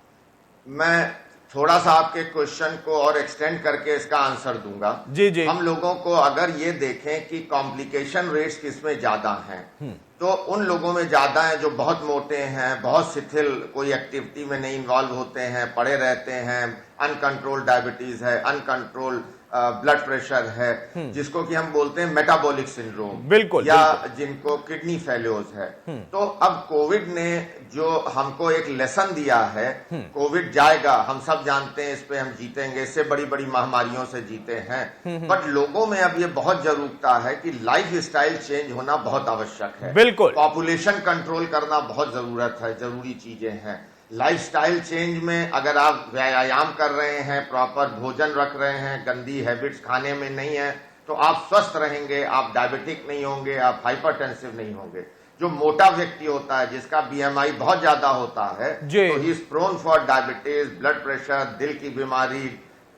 मैं थोड़ा सा आपके क्वेश्चन को और एक्सटेंड करके इसका आंसर दूंगा। जी हम लोगों को अगर ये देखें कि कॉम्प्लिकेशन रेट्स किसमें ज्यादा हैं, तो उन लोगों में ज्यादा है जो बहुत मोटे हैं, बहुत शिथिल, कोई एक्टिविटी में नहीं इन्वॉल्व होते हैं, पड़े रहते हैं, अनकंट्रोल्ड डायबिटीज है, अनकंट्रोल्ड ब्लड प्रेशर है, जिसको कि हम बोलते हैं मेटाबॉलिक सिंड्रोम, बिल्कुल, या जिनको किडनी फेल्योर्स है। तो अब कोविड ने जो हमको एक लेसन दिया है, कोविड जाएगा, हम सब जानते हैं, इस पे हम जीतेंगे, इससे बड़ी बड़ी महामारियों से जीते हैं, बट लोगों में अब ये बहुत जरूरता है कि लाइफ स्टाइल चेंज होना बहुत आवश्यक है। बिल्कुल, पॉपुलेशन कंट्रोल करना बहुत जरूरी चीजें हैं। लाइफस्टाइल चेंज में अगर आप व्यायाम कर रहे हैं, प्रॉपर भोजन रख रहे हैं, गंदी हैबिट्स खाने में नहीं है, तो आप स्वस्थ रहेंगे, आप डायबिटिक नहीं होंगे, आप हाइपरटेंसिव नहीं होंगे। जो मोटा व्यक्ति होता है, जिसका बीएमआई बहुत ज्यादा होता है, तो he is prone for diabetes, blood pressure, दिल की बीमारी,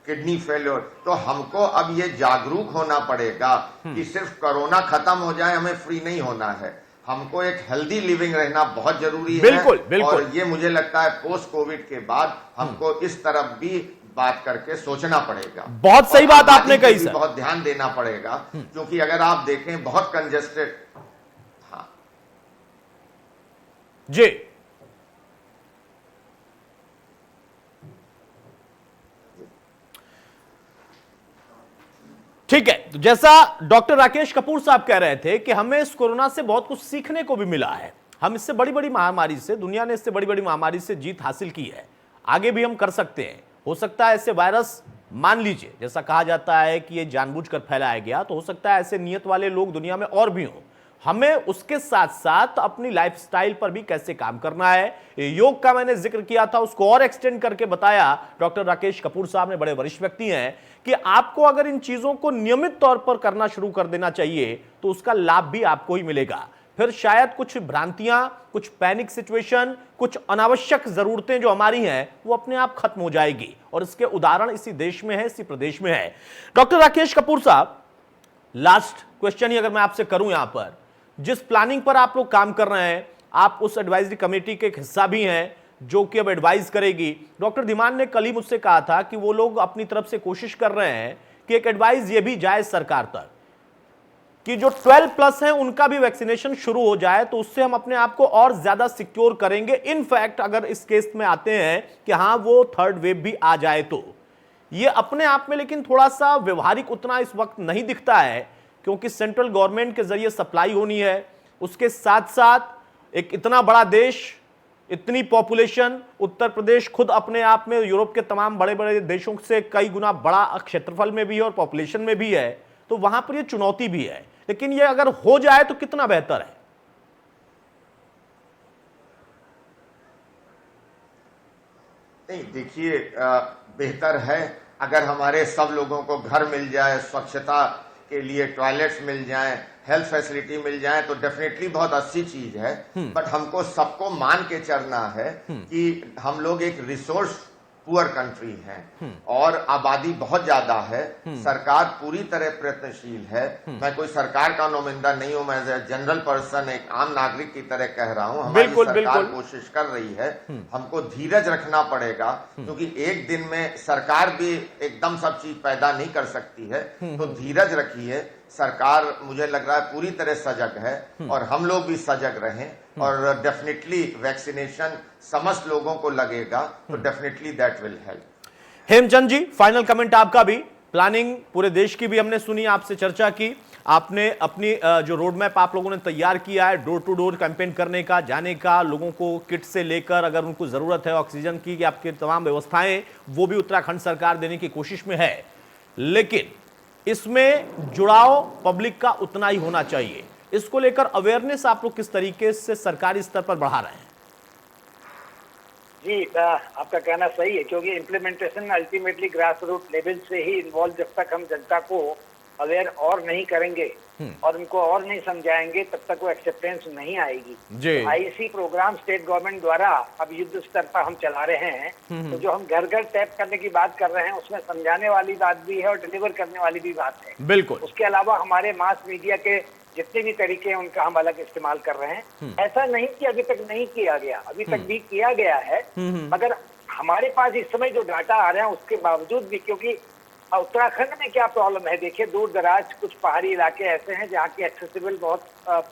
किडनी फेल्योर। तो हमको अब ये जागरूक होना पड़ेगा कि सिर्फ कोरोना खत्म हो जाए, हमें फ्री नहीं होना है, हमको एक हेल्दी लिविंग रहना बहुत जरूरी है। बिल्कुल। और ये मुझे लगता है पोस्ट कोविड के बाद हमको इस तरफ भी बात करके सोचना पड़ेगा। बहुत सही बात आपने कही सर, बहुत ध्यान देना पड़ेगा, क्योंकि अगर आप देखें बहुत कंजेस्टेड। हाँ जी ठीक है, तो जैसा डॉक्टर राकेश कपूर साहब कह रहे थे कि हमें इस कोरोना से बहुत कुछ सीखने को भी मिला है। हम इससे बड़ी बड़ी महामारी से, दुनिया ने इससे बड़ी बड़ी महामारी से जीत हासिल की है, आगे भी हम कर सकते हैं। हो सकता है ऐसे वायरस, मान लीजिए जैसा कहा जाता है कि ये जानबूझकर फैलाया गया, तो हो सकता है ऐसे नियत वाले लोग दुनिया में और भी हों। हमें उसके साथ साथ अपनी लाइफस्टाइल पर भी कैसे काम करना है, योग का मैंने जिक्र किया था, उसको और एक्सटेंड करके बताया डॉक्टर राकेश कपूर साहब ने, बड़े वरिष्ठ व्यक्ति हैं, कि आपको अगर इन चीजों को नियमित तौर पर करना शुरू कर देना चाहिए तो उसका लाभ भी आपको ही मिलेगा। फिर शायद कुछ भ्रांतियां, कुछ पैनिक सिचुएशन, कुछ अनावश्यक जरूरतें जो हमारी हैं वो अपने आप खत्म हो जाएगी। और इसके उदाहरण इसी देश में है, इसी प्रदेश में है। डॉक्टर राकेश कपूर साहब, लास्ट क्वेश्चन ही अगर मैं आपसे करूं, यहां पर जिस प्लानिंग पर आप लोग काम कर रहे हैं, आप उस एडवाइजरी कमेटी के एक हिस्सा भी हैं जो कि अब एडवाइज करेगी। डॉक्टर धीमान ने कल ही मुझसे कहा था कि वो लोग अपनी तरफ से कोशिश कर रहे हैं कि एक एडवाइस ये भी जाए सरकार तक कि जो 12+ हैं उनका भी वैक्सीनेशन शुरू हो जाए, तो उससे हम अपने आप को और ज्यादा सिक्योर करेंगे। इनफैक्ट अगर इस केस में आते हैं कि हां वो थर्ड वेव भी आ जाए तो ये अपने आप में लेकिन थोड़ा सा व्यवहारिक उतना इस वक्त नहीं दिखता है, क्योंकि सेंट्रल गवर्नमेंट के जरिए सप्लाई होनी है, उसके साथ साथ एक इतना बड़ा देश, इतनी पॉपुलेशन, उत्तर प्रदेश खुद अपने आप में यूरोप के तमाम बड़े बड़े देशों से कई गुना बड़ा क्षेत्रफल में भी है और पॉपुलेशन में भी है, तो वहां पर ये चुनौती भी है। लेकिन ये अगर हो जाए तो कितना बेहतर है। नहीं, देखिए, बेहतर है अगर हमारे सब लोगों को घर मिल जाए, स्वच्छता के लिए टॉयलेट्स मिल जाएं, हेल्थ फैसिलिटी मिल जाए, तो डेफिनेटली बहुत अच्छी चीज है। बट हमको सबको मान के चलना है कि हम लोग एक रिसोर्स पुअर कंट्री हैं और आबादी बहुत ज्यादा है। सरकार पूरी तरह प्रयत्नशील है। मैं कोई सरकार का नुमाइंदा नहीं हूं, मैं जनरल पर्सन, एक आम नागरिक की तरह कह रहा हूं। हमारी सरकार कोशिश कर रही है। हमको धीरज रखना पड़ेगा, क्योंकि एक दिन में सरकार भी एकदम सब चीज पैदा नहीं कर सकती है। तो धीरज रखिए। सरकार, मुझे लग रहा है, पूरी तरह सजग है और हम लोग भी सजग रहें। और डेफिनेटली वैक्सीनेशन समस्त लोगों को लगेगा, तो definitely that will help. Hemchand ji, final comment आपका भी। प्लानिंग पूरे देश की भी हमने सुनी, आपसे चर्चा की। आपने अपनी जो रोड मैप आप लोगों ने तैयार किया है डोर टू डोर कैंपेन करने का, जाने का, लोगों को किट से लेकर अगर उनको जरूरत है ऑक्सीजन की, आपकी तमाम व्यवस्थाएं वो भी उत्तराखंड सरकार देने की कोशिश में है। लेकिन इसमें जुड़ाव पब्लिक का उतना ही होना चाहिए। इसको लेकर अवेयरनेस आप लोग किस तरीके से सरकारी स्तर पर बढ़ा रहे हैं? जी, आपका कहना सही है, क्योंकि implementation ultimately grass root level से ही इन्वॉल्व। जब तक हम जनता को अवेयर और नहीं करेंगे और उनको और नहीं समझाएंगे, तब तक वो एक्सेप्टेंस नहीं आएगी। आईसी प्रोग्राम स्टेट गवर्नमेंट द्वारा अब युद्ध स्तर पर हम चला रहे हैं। तो जो हम घर घर टैप करने की बात कर रहे हैं, उसमें समझाने वाली बात भी है और डिलीवर करने वाली भी बात है। बिल्कुल। उसके अलावा हमारे मास मीडिया के जितने भी तरीके हैं उनका हम अलग इस्तेमाल कर रहे हैं। ऐसा नहीं कि अभी तक नहीं किया गया, अभी तक भी किया गया है। मगर हमारे पास इस समय जो डाटा आ रहे हैं उसके बावजूद भी, क्योंकि उत्तराखंड में क्या प्रॉब्लम है, देखिए, दूर दराज कुछ पहाड़ी इलाके ऐसे हैं जहाँ की एक्सेसिबल बहुत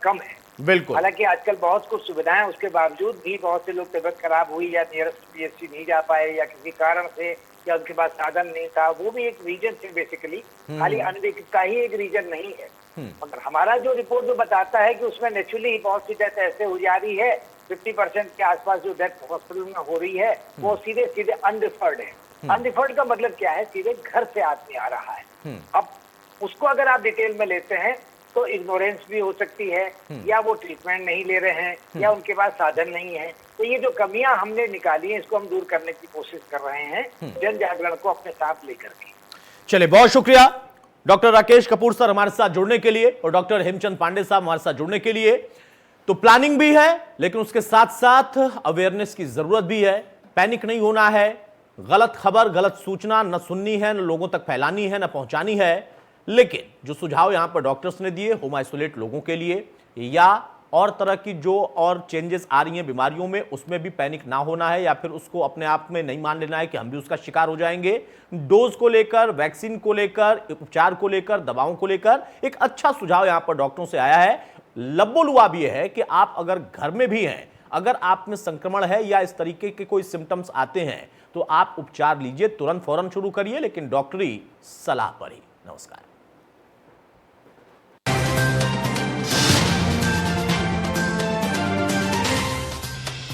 कम है। बिल्कुल। हालांकि आजकल बहुत कुछ सुविधाएं, उसके बावजूद भी बहुत से लोग तबियत खराब हुई या नियरेस्ट पीएचसी नहीं जा पाए या किसी कारण से, या उनके पास साधन नहीं था, वो भी एक रीजन है बेसिकली। खाली अनदेखता ही एक रीजन नहीं है। मगर हमारा जो रिपोर्ट जो बताता है कि उसमें नेचुरली बहुत सी डेथ ऐसे हो जा रही है, 50% के आसपास जो डेथ हॉस्पिटल में हो रही है वो सीधे सीधे अनडिफर्ड है। अनडिफर्ड का मतलब क्या है? सीधे घर से आदमी आ रहा है। अब उसको अगर आप डिटेल में लेते हैं तो इग्नोरेंस भी हो सकती है, या वो ट्रीटमेंट नहीं ले रहे हैं, या उनके पास साधन नहीं है। तो ये जो कमियां हमने निकाली हैं, इसको हम दूर करने की कोशिश कर रहे हैं, जन जागरण को अपने साथ लेकर के। चलिए, बहुत शुक्रिया डॉक्टर राकेश कपूर सर हमारे साथ जुड़ने के लिए और डॉक्टर हेमचंद पांडे साहब हमारे साथ जुड़ने के लिए। तो प्लानिंग भी है, लेकिन उसके साथ साथ अवेयरनेस की जरूरत भी है। पैनिक नहीं होना है, गलत खबर, गलत सूचना न सुननी है, न लोगों तक फैलानी है, न पहुंचानी है। लेकिन जो सुझाव यहां पर डॉक्टर्स ने दिए होम आइसोलेट लोगों के लिए या और तरह की जो और चेंजेस आ रही हैं बीमारियों में, उसमें भी पैनिक ना होना है या फिर उसको अपने आप में नहीं मान लेना है कि हम भी उसका शिकार हो जाएंगे। डोज को लेकर, वैक्सीन को लेकर, उपचार को लेकर, दवाओं को लेकर एक अच्छा सुझाव यहां पर डॉक्टरों से आया है। लब्बोलुआब यह है कि आप अगर घर में भी हैं, अगर आप में संक्रमण है या इस तरीके के कोई सिम्टम्स आते हैं, तो आप उपचार लीजिए, तुरंत फौरन शुरू करिए, लेकिन डॉक्टरी सलाह पर ही। नमस्कार।